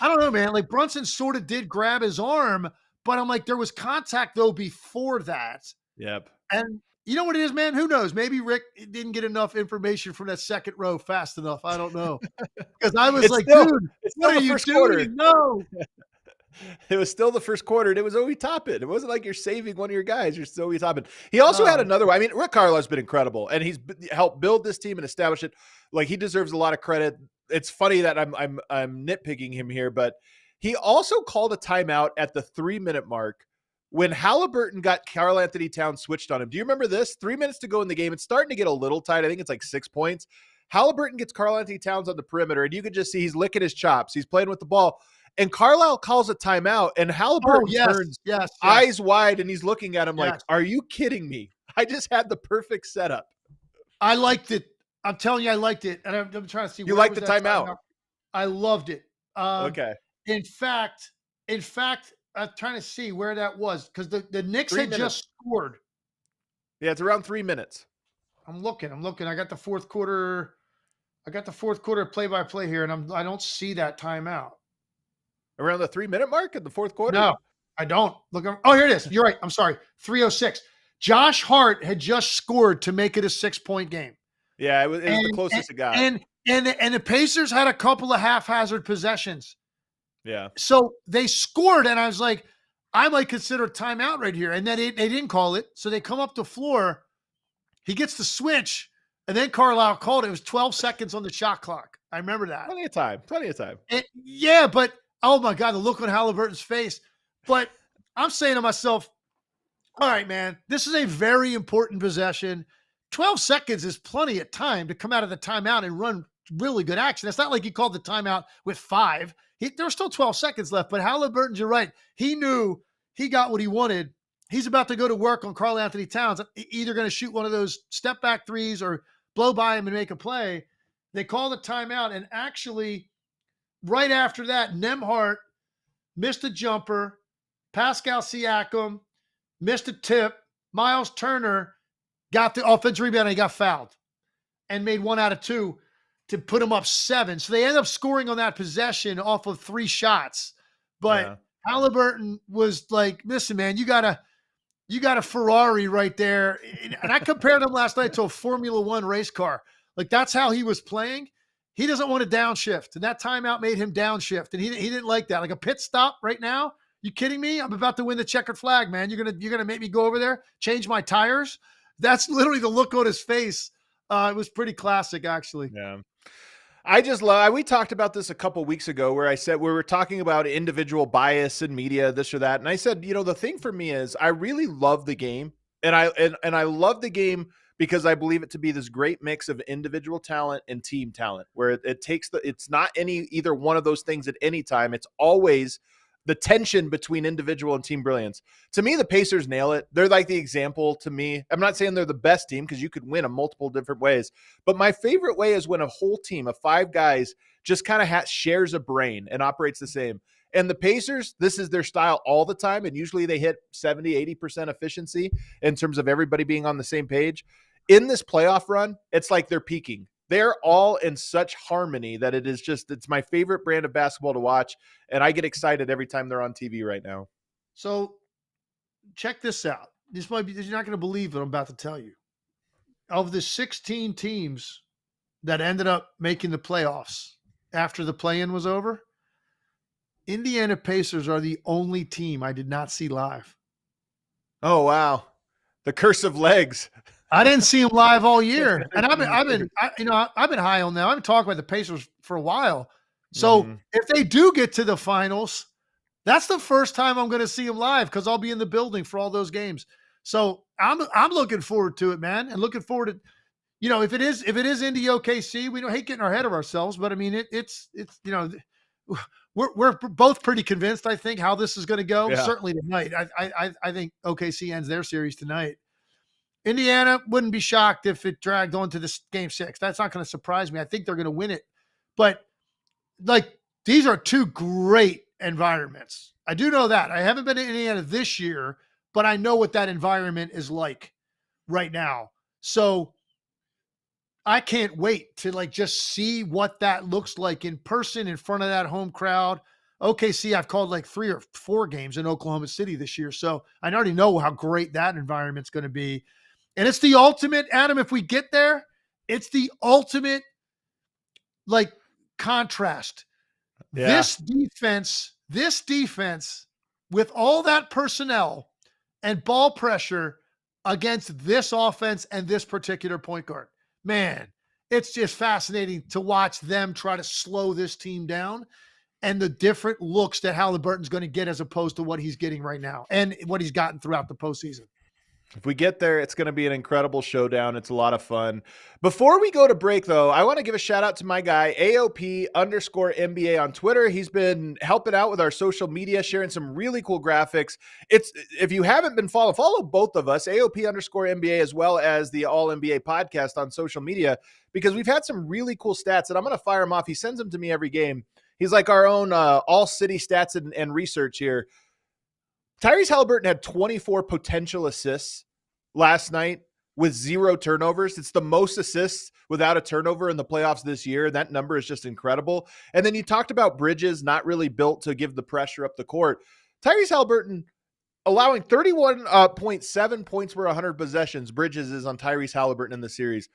I don't know, man. Like Brunson sort of did grab his arm, but I'm like, there was contact though before that. Yep. And you know what it is, man? Who knows? Maybe Rick didn't get enough information from that second row fast enough. I don't know. Because I was dude, what are you doing? Quarter. No. It was still the first quarter, and it was Obi Toppin. It wasn't like you're saving one of your guys. You're still Obi Toppin. He also had another one. I mean, Rick Carlisle's been incredible, and he's helped build this team and establish it. Like, he deserves a lot of credit. It's funny that I'm nitpicking him here, but he also called a timeout at the 3-minute mark when Haliburton got Karl-Anthony Towns switched on him. Do you remember this? 3 minutes to go in the game. It's starting to get a little tight. I think it's like 6 points. Haliburton gets Karl-Anthony Towns on the perimeter, and you could just see he's licking his chops. He's playing with the ball. And Carlisle calls a timeout, and Haliburton turns eyes wide, and he's looking at him like, are you kidding me? I just had the perfect setup. I liked it. I'm telling you, I liked it. And I'm trying to see. You liked the timeout? I loved it. Okay. In fact, I'm trying to see where that was because the Knicks had just scored. Yeah, it's around 3 minutes. I'm looking. I got the fourth quarter. Play-by-play here, and I don't see that timeout. Around the 3-minute mark in the fourth quarter? No, I don't. Look. Oh, here it is. You're right. I'm sorry. 3:06. Josh Hart had just scored to make it a 6-point game. Yeah, it was the closest it got. And the Pacers had a couple of haphazard possessions. Yeah. So they scored, and I was like, I might consider a timeout right here. And then they didn't call it. So they come up the floor. He gets the switch, and then Carlisle called it. It was 12 seconds on the shot clock. I remember that. Plenty of time. But oh my God, the look on Haliburton's face. But I'm saying to myself, all right, man, this is a very important possession. 12 seconds is plenty of time to come out of the timeout and run really good action. It's not like he called the timeout with 5. There were still 12 seconds left, but Haliburton, you're right. He knew he got what he wanted. He's about to go to work on Karl-Anthony Towns, either going to shoot one of those step back threes or blow by him and make a play. They call the timeout, and actually, right after that, Nembhard missed a jumper. Pascal Siakam missed a tip. Miles Turner got the offensive rebound and he got fouled and made 1 out of 2 to put him up 7. So they end up scoring on that possession off of 3 shots. But Haliburton was like, listen, man, you got to You got a Ferrari right there. And I compared him last night to a Formula One race car. Like, that's how he was playing. He doesn't want to downshift. And that timeout made him downshift. And he didn't like that. Like a pit stop right now. You kidding me? I'm about to win the checkered flag, man. You're gonna make me go over there, change my tires. That's literally the look on his face. It was pretty classic, actually. Yeah. I just love, we talked about this a couple weeks ago where I said, we were talking about individual bias in media, this or that. And I said, the thing for me is I really love the game, and I love the game because I believe it to be this great mix of individual talent and team talent, where it takes it's not either one of those things at any time. It's always the tension between individual and team brilliance. To me, the Pacers nail it. They're like the example to me. I'm not saying they're the best team, because you could win in multiple different ways. But my favorite way is when a whole team of 5 guys just kind of shares a brain and operates the same. And the Pacers, this is their style all the time. And usually they hit 70, 80% efficiency in terms of everybody being on the same page. In this playoff run, it's like they're peaking. They're all in such harmony that it's my favorite brand of basketball to watch. And I get excited every time they're on TV right now. So check this out. You're not going to believe what I'm about to tell you. Of the 16 teams that ended up making the playoffs after the play-in was over, Indiana Pacers are the only team I did not see live. Oh, wow. The curse of legs. I didn't see him live all year, and I've been high on them. I've been talking about the Pacers for a while. So if they do get to the finals, that's the first time I'm going to see them live, because I'll be in the building for all those games. So I'm looking forward to it, man, and looking forward to, if it is Indy OKC, we don't hate getting ahead of ourselves, but I mean we're both pretty convinced, I think, how this is going to go. Yeah. Certainly tonight. I think OKC ends their series tonight. Indiana, wouldn't be shocked if it dragged on to this game 6. That's not going to surprise me. I think they're going to win it. But these are 2 great environments. I do know that. I haven't been to Indiana this year, but I know what that environment is like right now. So I can't wait to just see what that looks like in person in front of that home crowd. OKC, I've called 3 or 4 games in Oklahoma City this year. So I already know how great that environment's going to be. And it's the ultimate, Adam, if we get there, it's the ultimate contrast. Yeah. This defense with all that personnel and ball pressure against this offense and this particular point guard. Man, it's just fascinating to watch them try to slow this team down, and the different looks that Haliburton's going to get as opposed to what he's getting right now and what he's gotten throughout the postseason. If we get there, it's going to be an incredible showdown. It's a lot of fun. Before we go to break, though, I want to give a shout out to my guy, AOP_NBA on Twitter. He's been helping out with our social media, sharing some really cool graphics. If you haven't been follow both of us, AOP_NBA, as well as the All NBA podcast on social media, because we've had some really cool stats, and I'm going to fire him off. He sends them to me every game. He's like our own all-city stats and research here. Tyrese Haliburton had 24 potential assists last night with 0 turnovers. It's the most assists without a turnover in the playoffs this year. That number is just incredible. And then you talked about Bridges not really built to give the pressure up the court. Tyrese Haliburton allowing 31.7 points per 100 possessions. Bridges is on Tyrese Haliburton in the series.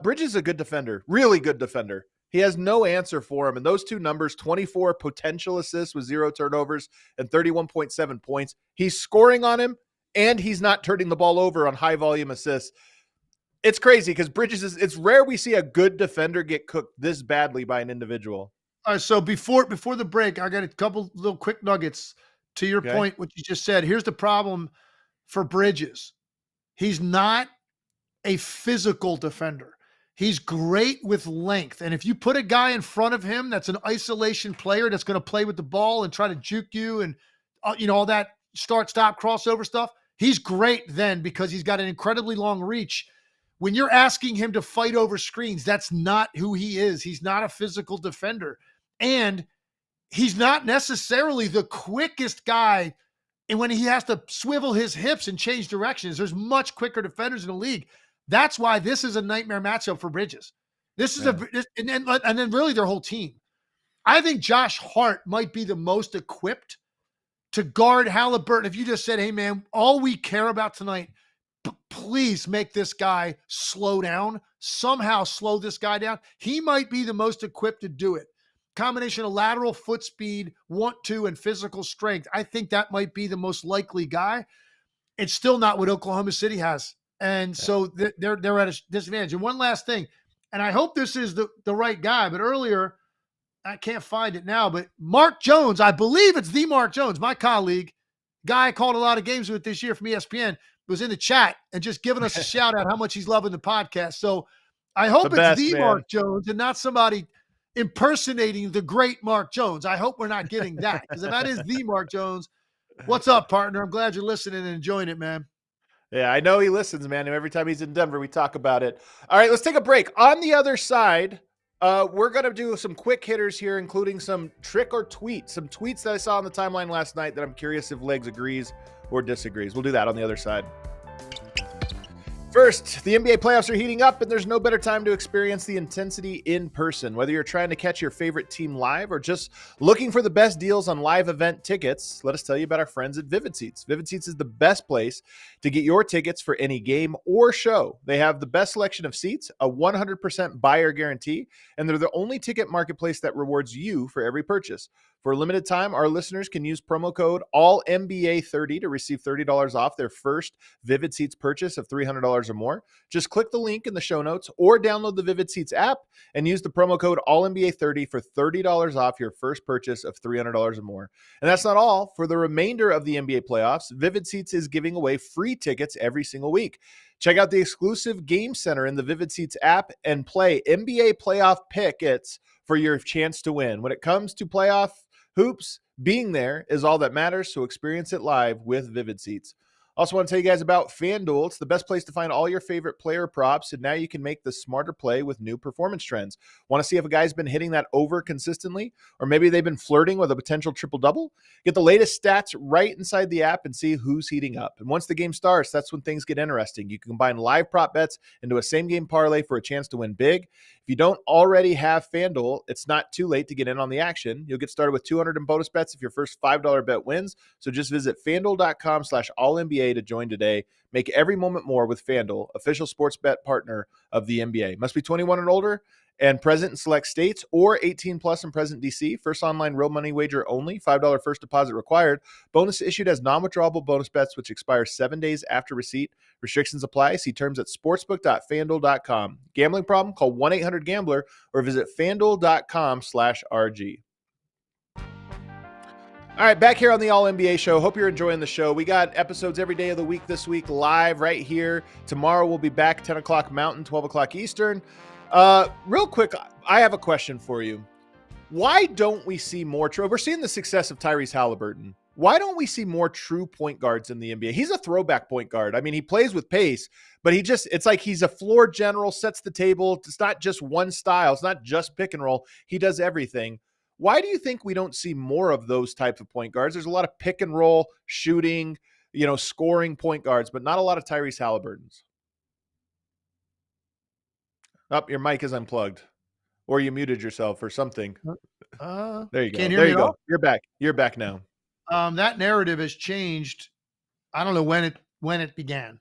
Bridges is a good defender, really good defender. He has no answer for him. And those 2 numbers, 24 potential assists with 0 turnovers and 31.7 points. He's scoring on him, and he's not turning the ball over on high volume assists. It's crazy because Bridges it's rare we see a good defender get cooked this badly by an individual. All right, so before the break, I got a couple little quick nuggets to your point, what you just said. Here's the problem for Bridges. He's not a physical defender. He's great with length. And if you put a guy in front of him that's an isolation player that's going to play with the ball and try to juke you and, all that start-stop crossover stuff, he's great then because he's got an incredibly long reach. When you're asking him to fight over screens, that's not who he is. He's not a physical defender. And he's not necessarily the quickest guy. And when he has to swivel his hips and change directions, there's much quicker defenders in the league. That's why this is a nightmare matchup for Bridges. This is and then really their whole team. I think Josh Hart might be the most equipped to guard Haliburton. If you just said, hey, man, all we care about tonight, please make this guy slow down, somehow slow this guy down. He might be the most equipped to do it. Combination of lateral foot speed, want to, and physical strength. I think that might be the most likely guy. It's still not what Oklahoma City has. And so they're at a disadvantage. And one last thing, and I hope this is the right guy, but earlier, I can't find it now, but Mark Jones, I believe it's the Mark Jones, my colleague, guy I called a lot of games with this year from ESPN, was in the chat and just giving us a shout out how much he's loving the podcast. So I hope it's Mark Jones and not somebody impersonating the great Mark Jones. I hope we're not getting that, because if that is the Mark Jones, what's up, partner? I'm glad you're listening and enjoying it, man. Yeah, I know he listens, man. And every time he's in Denver, we talk about it. All right, let's take a break. On the other side, we're going to do some quick hitters here, including some trick or tweet, some tweets that I saw on the timeline last night that I'm curious if Legs agrees or disagrees. We'll do that on the other side. First, the NBA playoffs are heating up, and there's no better time to experience the intensity in person. Whether you're trying to catch your favorite team live or just looking for the best deals on live event tickets, let us tell you about our friends at Vivid Seats. Vivid Seats is the best place to get your tickets for any game or show. They have the best selection of seats, a 100% buyer guarantee, and they're the only ticket marketplace that rewards you for every purchase. For a limited time, our listeners can use promo code ALLNBA30 to receive $30 off their first Vivid Seats purchase of $300 or more. Just click the link in the show notes or download the Vivid Seats app and use the promo code ALLNBA30 for $30 off your first purchase of $300 or more. And that's not all. For the remainder of the NBA playoffs, Vivid Seats is giving away free tickets every single week. Check out the exclusive Game Center in the Vivid Seats app and play NBA playoff pickets for your chance to win. When it comes to playoff hoops, being there is all that matters, so experience it live with Vivid Seats. Also want to tell you guys about FanDuel. It's the best place to find all your favorite player props, and now you can make the smarter play with new performance trends. Want to see if a guy's been hitting that over consistently, or maybe they've been flirting with a potential triple-double? Get the latest stats right inside the app and see who's heating up. And once the game starts, that's when things get interesting. You can combine live prop bets into a same-game parlay for a chance to win big. If you don't already have FanDuel, it's not too late to get in on the action. You'll get started with $200 in bonus bets if your first $5 bet wins. So just visit FanDuel.com/AllNBA to join today. Make every moment more with FanDuel, official sports bet partner of the NBA. Must be 21 and older and present in select states, or 18 plus and present DC. First online real money wager only. $5 first deposit required. Bonus issued as non-withdrawable bonus bets, which expire 7 days after receipt. Restrictions apply. See terms at sportsbook.fanduel.com. Gambling problem? Call 1-800-GAMBLER or visit fanduel.com/RG. All right, back here on the All NBA show. Hope you're enjoying the show. We got episodes every day of the week this week live right here. Tomorrow we'll be back 10 o'clock Mountain, 12 o'clock Eastern. Real quick, I have a question for you. Why don't we see more true? We're seeing the success of Tyrese Haliburton. Why don't we see more true point guards in the NBA? He's a throwback point guard. I mean, he plays with pace, but it's like he's a floor general, sets the table. It's not just one style. It's not just pick and roll. He does everything. Why do you think we don't see more of those types of point guards? There's a lot of pick and roll, shooting, scoring point guards, but not a lot of Tyrese Haliburtons. Oh, your mic is unplugged, or you muted yourself or something. There you go. There you go. You're back. You're back now. That narrative has changed. I don't know when it began.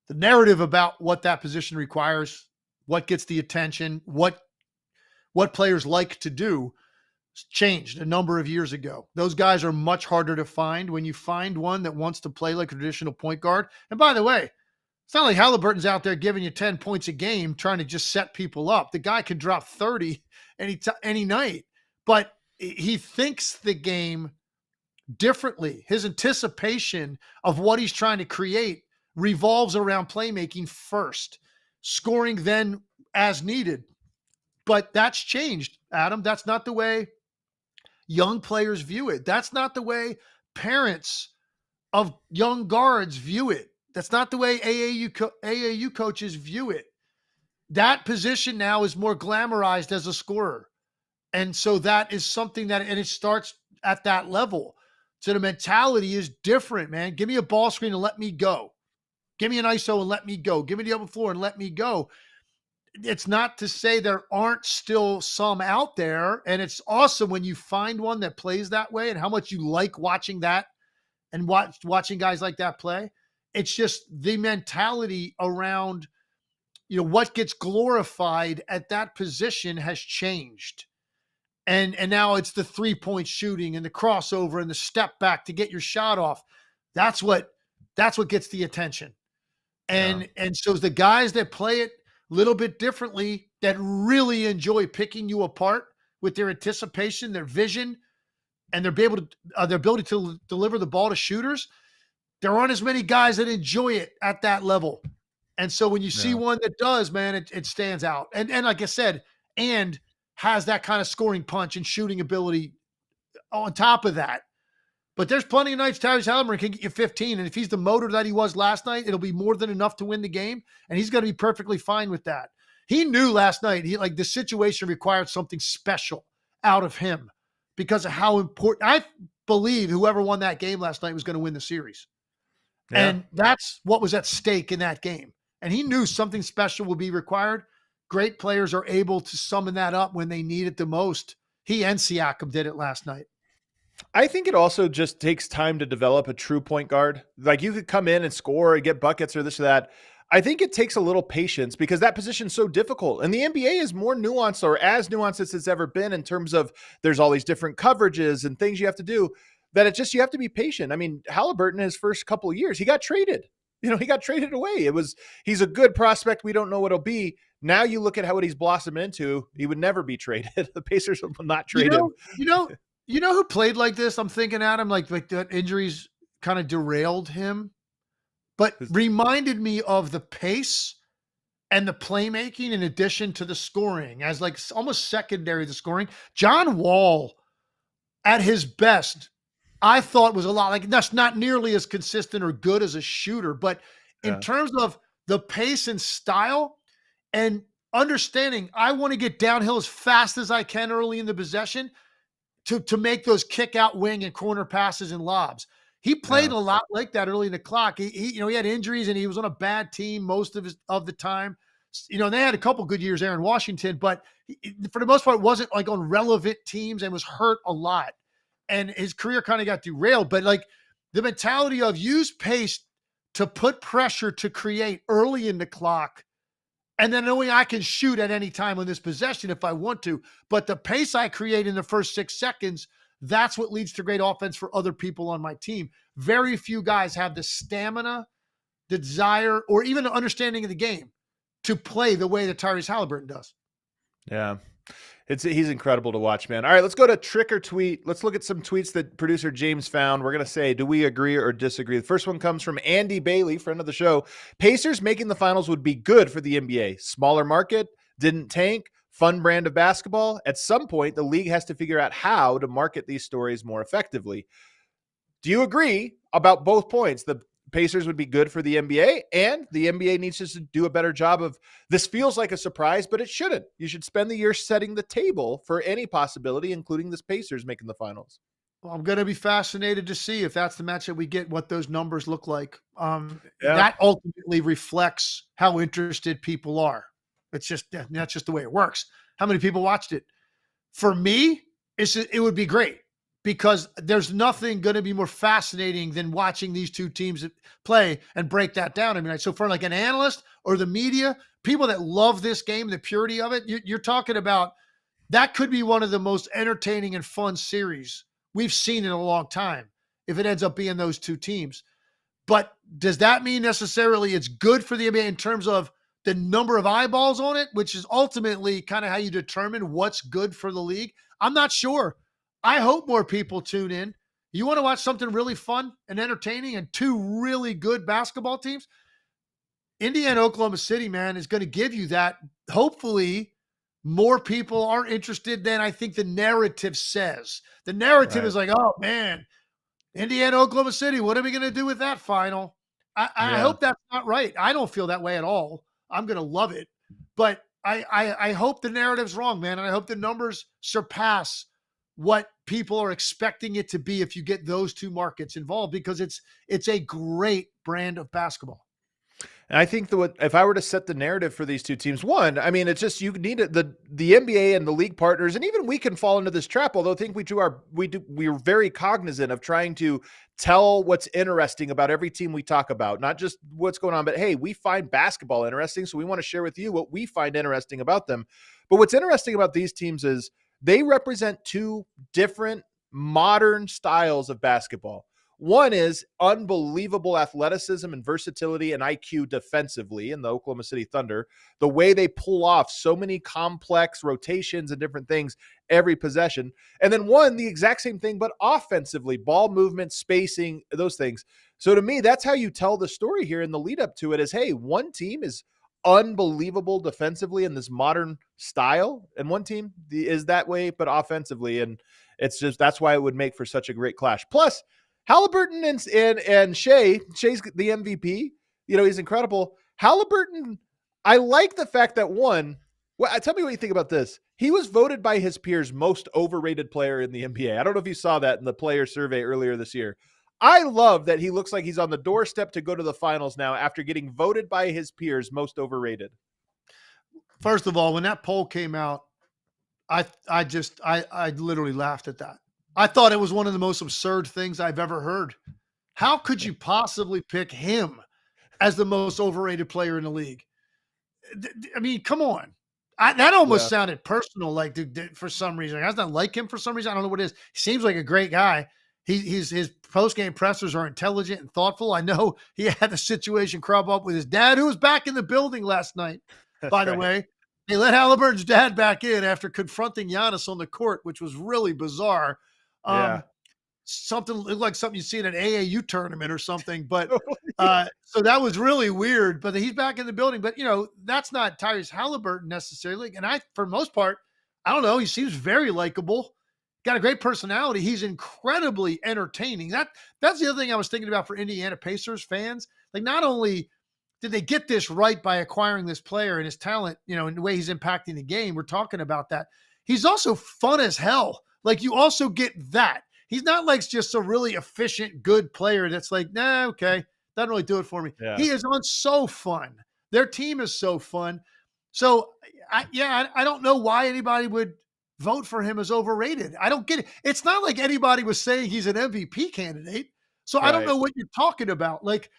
The narrative about what that position requires, what gets the attention, what players like to do, changed a number of years ago. Those guys are much harder to find. When you find one that wants to play like a traditional point guard, and by the way, it's not like Haliburton's out there giving you 10 points a game trying to just set people up. The guy can drop 30 any night, but he thinks the game differently. His anticipation of what he's trying to create revolves around playmaking first, scoring then as needed. But that's changed, Adam. That's not the way young players view it. That's not the way parents of young guards view it. That's not the way AAU coaches view it. That position now is more glamorized as a scorer. And so that is something and it starts at that level. So the mentality is different, man. Give me a ball screen and let me go. Give me an ISO and let me go. Give me the open floor and let me go. It's not to say there aren't still some out there. And it's awesome when you find one that plays that way and how much you like watching that and watching guys like that play. It's just the mentality around, what gets glorified at that position has changed. And now it's the 3-point shooting and the crossover and the step back to get your shot off. That's what gets the attention. And so the guys that play it a little bit differently, that really enjoy picking you apart with their anticipation, their vision, and their ability to deliver the ball to shooters, there aren't as many guys that enjoy it at that level. And so when you see one that does, man, it stands out. And like I said, and has that kind of scoring punch and shooting ability on top of that. But there's plenty of nights Tyrese Haliburton can get you 15. And if he's the motor that he was last night, it'll be more than enough to win the game. And he's going to be perfectly fine with that. He knew last night, the situation required something special out of him because of how important. I believe whoever won that game last night was going to win the series. Yeah. And that's what was at stake in that game. And he knew something special would be required. Great players are able to summon that up when they need it the most. He and Siakam did it last night. I think it also just takes time to develop a true point guard. Like, you could come in and score and get buckets or this or that. I think it takes a little patience because that position's so difficult. And the NBA is more nuanced, or as nuanced as it's ever been, in terms of there's all these different coverages and things you have to do, that it's just, you have to be patient. I mean, Haliburton, his first couple of years, he got traded. He got traded away. He's a good prospect. We don't know what he'll be. Now you look at what he's blossomed into. He would never be traded. The Pacers will not trade him. You know who played like this? I'm thinking, Adam, like that injuries kind of derailed him, but reminded me of the pace and the playmaking in addition to the scoring as like almost secondary to scoring. John Wall at his best, I thought was a lot like, that's not nearly as consistent or good as a shooter, but in terms of the pace and style and understanding, I want to get downhill as fast as I can early in the possession to make those kick out wing and corner passes and lobs. He played a lot like that early in the clock. He had injuries and he was on a bad team most of the time. They had a couple good years there in Washington, but for the most part, wasn't like on relevant teams and was hurt a lot. And his career kind of got derailed. But like the mentality of use pace to put pressure to create early in the clock, and then knowing I can shoot at any time on this possession if I want to. But the pace I create in the first 6 seconds, that's what leads to great offense for other people on my team. Very few guys have the stamina, the desire, or even the understanding of the game to play the way that Tyrese Haliburton does. Yeah. He's incredible to watch, man. All right, let's go to trick or tweet. Let's look at some tweets that producer James found. We're going to say, do we agree or disagree? The first one comes from Andy Bailey, friend of the show. Pacers making the finals would be good for the NBA. Smaller market, didn't tank, fun brand of basketball. At some point, the league has to figure out how to market these stories more effectively. Do you agree about both points? The Pacers would be good for the NBA, and the NBA needs to do a better job of, this feels like a surprise, but it shouldn't. You should spend the year setting the table for any possibility, including this Pacers making the finals. Well, I'm going to be fascinated to see if that's the match that we get, what those numbers look like. That ultimately reflects how interested people are. That's just the way it works. How many people watched it? For me, it would be great, because there's nothing going to be more fascinating than watching these two teams play and break that down. I mean, so for like an analyst or the media, people that love this game, the purity of it, you're talking about, that could be one of the most entertaining and fun series we've seen in a long time if it ends up being those two teams. But does that mean necessarily it's good for the NBA in terms of the number of eyeballs on it, which is ultimately kind of how you determine what's good for the league? I'm not sure. I hope more people tune in. You want to watch something really fun and entertaining and two really good basketball teams? Indiana, Oklahoma City, man, is going to give you that. Hopefully, more people are interested than I think the narrative says. The narrative is like, oh, man, Indiana, Oklahoma City, what are we going to do with that final? I hope that's not right. I don't feel that way at all. I'm going to love it. But I hope the narrative's wrong, man, and I hope the numbers surpass what people are expecting it to be if you get those two markets involved, because it's a great brand of basketball. And I think that if I were to set the narrative for these two teams, one, I mean, it's just you need it, the NBA and the league partners, and even we can fall into this trap. Although I think we're very cognizant of trying to tell what's interesting about every team we talk about, not just what's going on, but hey, we find basketball interesting, so we want to share with you what we find interesting about them. But what's interesting about these teams is they represent two different modern styles of basketball. One is unbelievable athleticism and versatility and IQ defensively in the Oklahoma City Thunder, the way they pull off so many complex rotations and different things every possession. And then one, the exact same thing, but offensively, ball movement, spacing, those things. So to me, that's how you tell the story here in the lead up to it is, hey, one team is unbelievable defensively in this modern style, and one team is that way, but offensively. And it's just, that's why it would make for such a great clash. Plus, Haliburton and Shea. Shea's the MVP. You know, he's incredible. Haliburton, I like the fact that tell me what you think about this. He was voted by his peers most overrated player in the NBA. I don't know if you saw that in the player survey earlier this year. I love that he looks like he's on the doorstep to go to the finals now after getting voted by his peers most overrated. First of all, when that poll came out, I literally laughed at that. I thought it was one of the most absurd things I've ever heard. How could you possibly pick him as the most overrated player in the league? I mean, come on. That almost sounded personal, like for some reason. I don't like him for some reason. I don't know what it is. He seems like a great guy. His post-game pressers are intelligent and thoughtful. I know he had the situation crop up with his dad, who was back in the building last night, by the way. They let Haliburton's dad back in after confronting Giannis on the court, which was really bizarre. Something looked like something you see in an AAU tournament or something, but so that was really weird. But he's back in the building. But that's not Tyrese Haliburton necessarily. And for the most part, I don't know. He seems very likable. Got a great personality. He's incredibly entertaining. That's the other thing I was thinking about for Indiana Pacers fans. Like, not only did they get this right by acquiring this player and his talent, and the way he's impacting the game, we're talking about that. He's also fun as hell. Like, you also get that. He's not like just a really efficient, good player that's like, nah, okay, doesn't really do it for me. Yeah. He is so fun. Their team is so fun. So, I don't know why anybody would vote for him as overrated. I don't get it. It's not like anybody was saying he's an MVP candidate. So right. I don't know what you're talking about. Like,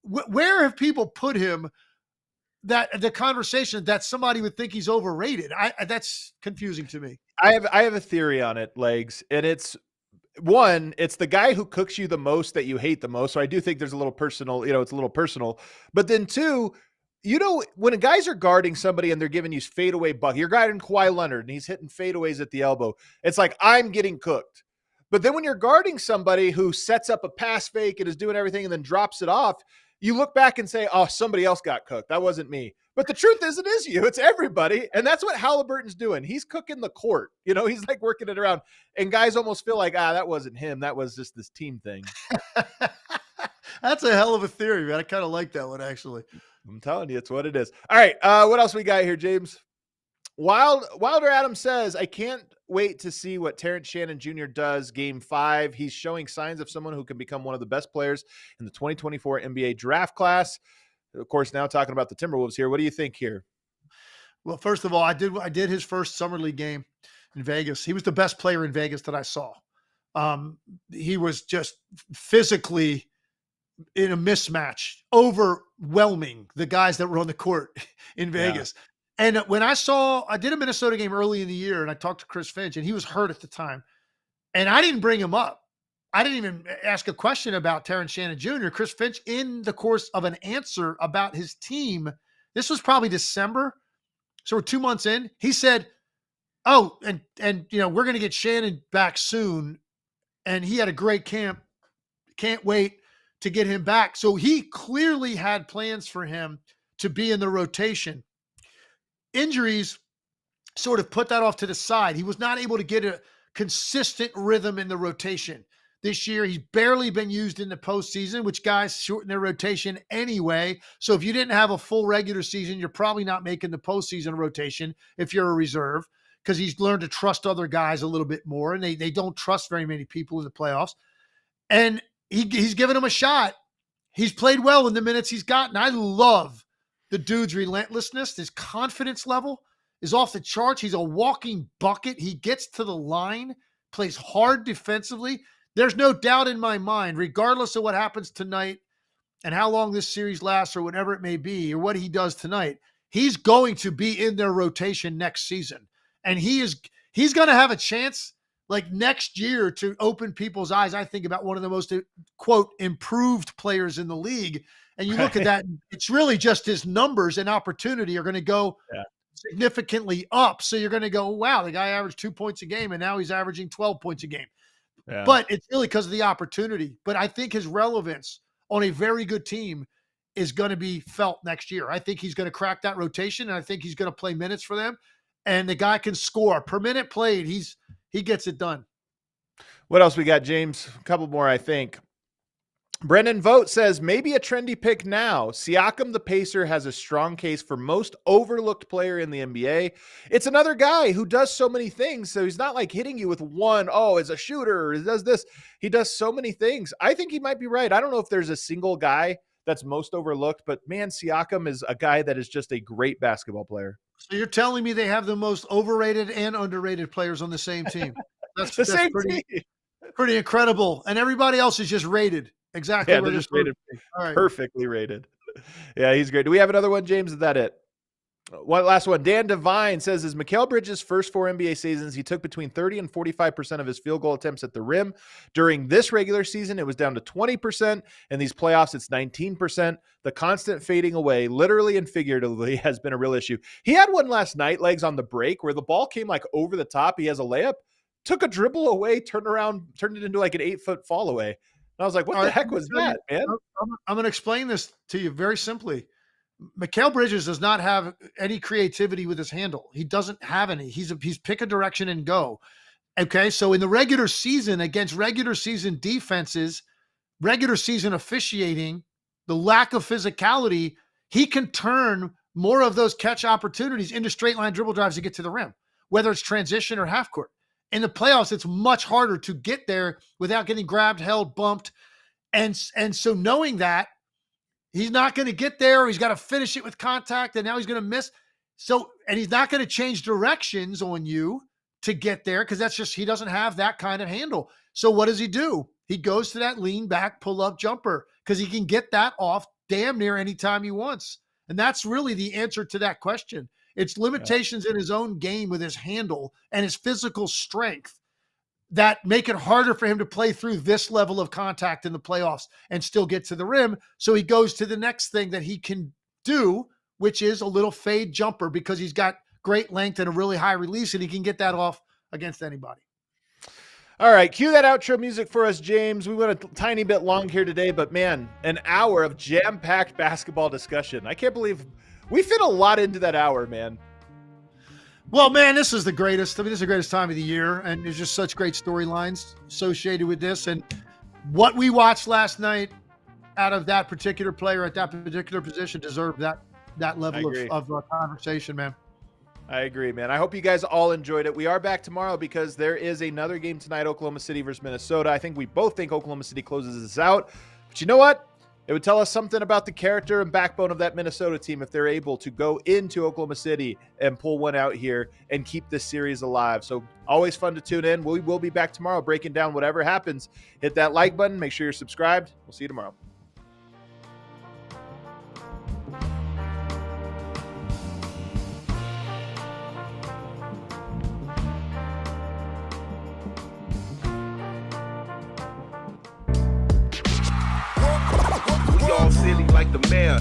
where have people put him that the conversation that somebody would think he's overrated? That's confusing to me. I have a theory on it, Legs, and it's the guy who cooks you the most that you hate the most. So I do think there's a little personal, it's a little personal. But then two, when guys are guarding somebody and they're giving you fadeaway bucket, you're guarding Kawhi Leonard and he's hitting fadeaways at the elbow. It's like, I'm getting cooked. But then when you're guarding somebody who sets up a pass fake and is doing everything and then drops it off, you look back and say, oh, somebody else got cooked. That wasn't me. But the truth is, it is you. It's everybody. And that's what Haliburton's doing. He's cooking the court. He's like working it around. And guys almost feel like, that wasn't him. That was just this team thing. That's a hell of a theory, man. I kind of like that one, actually. I'm telling you, it's what it is. All right. What else we got here, James? Wilder Adam says, I can't wait to see what Terrence Shannon Jr. does Game 5. He's showing signs of someone who can become one of the best players in the 2024 NBA draft class. Of course, now talking about the Timberwolves here. What do you think here? Well, first of all, I did his first summer league game in Vegas. He was the best player in Vegas that I saw. He was just physically in a mismatch, overwhelming the guys that were on the court in Vegas. Yeah. And when I did a Minnesota game early in the year and I talked to Chris Finch and he was hurt at the time and I didn't bring him up. I didn't even ask a question about Terrence Shannon Jr. Chris Finch, in the course of an answer about his team, this was probably December. So we're 2 months in. He said, oh, and we're going to get Shannon back soon. And he had a great camp. Can't wait to get him back. So he clearly had plans for him to be in the rotation. Injuries sort of put that off to the side. He was not able to get a consistent rhythm in the rotation this year. He's barely been used in the postseason, which guys shorten their rotation anyway. So if you didn't have a full regular season, you're probably not making the postseason rotation if you're a reserve, because he's learned to trust other guys a little bit more, and they don't trust very many people in the playoffs. And he's given him a shot. he's played well in the minutes he's gotten. I love the dude's relentlessness. His confidence level is off the charts. He's a walking bucket. He gets to the line, plays hard defensively. There's no doubt in my mind, regardless of what happens tonight and how long this series lasts or whatever it may be or what he does tonight, he's going to be in their rotation next season. And he's going to have a chance like next year to open people's eyes. I think about one of the most, quote, improved players in the league. And you look at that, it's really just his numbers and opportunity are going to go significantly up. So you're going to go, wow, the guy averaged 2 points a game and now he's averaging 12 points a game. Yeah. But it's really because of the opportunity. But I think his relevance on a very good team is going to be felt next year. I think he's going to crack that rotation, and I think he's going to play minutes for them. And the guy can score per minute played. He gets it done. What else we got, James? A couple more, I think. Brendan Vogt says, maybe a trendy pick now. Siakam, the Pacer, has a strong case for most overlooked player in the NBA. It's another guy who does so many things, so he's not like hitting you with one, oh, as a shooter, or he does this. He does so many things. I think he might be right. I don't know if there's a single guy that's most overlooked, but man, Siakam is a guy that is just a great basketball player. So you're telling me they have the most overrated and underrated players on the same team? That's pretty incredible. And everybody else is just rated. Exactly. Yeah, they're just rated perfectly rated. Yeah, he's great. Do we have another one, James? Is that it? One last one. Dan Devine says, is Mikal Bridges' first 4 NBA seasons, he took between 30 and 45% of his field goal attempts at the rim. During this regular season, it was down to 20%. In these playoffs, it's 19%. The constant fading away, literally and figuratively, has been a real issue. He had one last night, legs on the break, where the ball came like over the top. He has a layup, took a dribble away, turned around, turned it into like an 8-foot fall away. I was like, what the heck was that, man? I'm going to explain this to you very simply. Mikal Bridges does not have any creativity with his handle. He doesn't have any. He's pick a direction and go. Okay, so in the regular season, against regular season defenses, regular season officiating, the lack of physicality, he can turn more of those catch opportunities into straight line dribble drives to get to the rim, whether it's transition or half court. In the playoffs, it's much harder to get there without getting grabbed, held, bumped. And so knowing that, he's not going to get there. He's got to finish it with contact, and now he's going to miss. So, and he's not going to change directions on you to get there because that's just, he doesn't have that kind of handle. So what does he do? He goes to that lean back, pull up jumper because he can get that off damn near anytime he wants. And that's really the answer to that question. It's limitations in his own game with his handle and his physical strength that make it harder for him to play through this level of contact in the playoffs and still get to the rim. So he goes to the next thing that he can do, which is a little fade jumper because he's got great length and a really high release, and he can get that off against anybody. All right, cue that outro music for us, James. We went a tiny bit long here today, but man, an hour of jam-packed basketball discussion. I can't believe we fit a lot into that hour, man. Well, man, this is the greatest. I mean, this is the greatest time of the year, and there's just such great storylines associated with this. And what we watched last night out of that particular player at that particular position deserved that level of conversation, man. I agree, man. I hope you guys all enjoyed it. We are back tomorrow because there is another game tonight, Oklahoma City versus Minnesota. I think we both think Oklahoma City closes this out. But you know what? It would tell us something about the character and backbone of that Minnesota team if they're able to go into Oklahoma City and pull one out here and keep this series alive. So always fun to tune in. We will be back tomorrow breaking down whatever happens. Hit that like button. Make sure you're subscribed. We'll see you tomorrow. Silly like the mayor.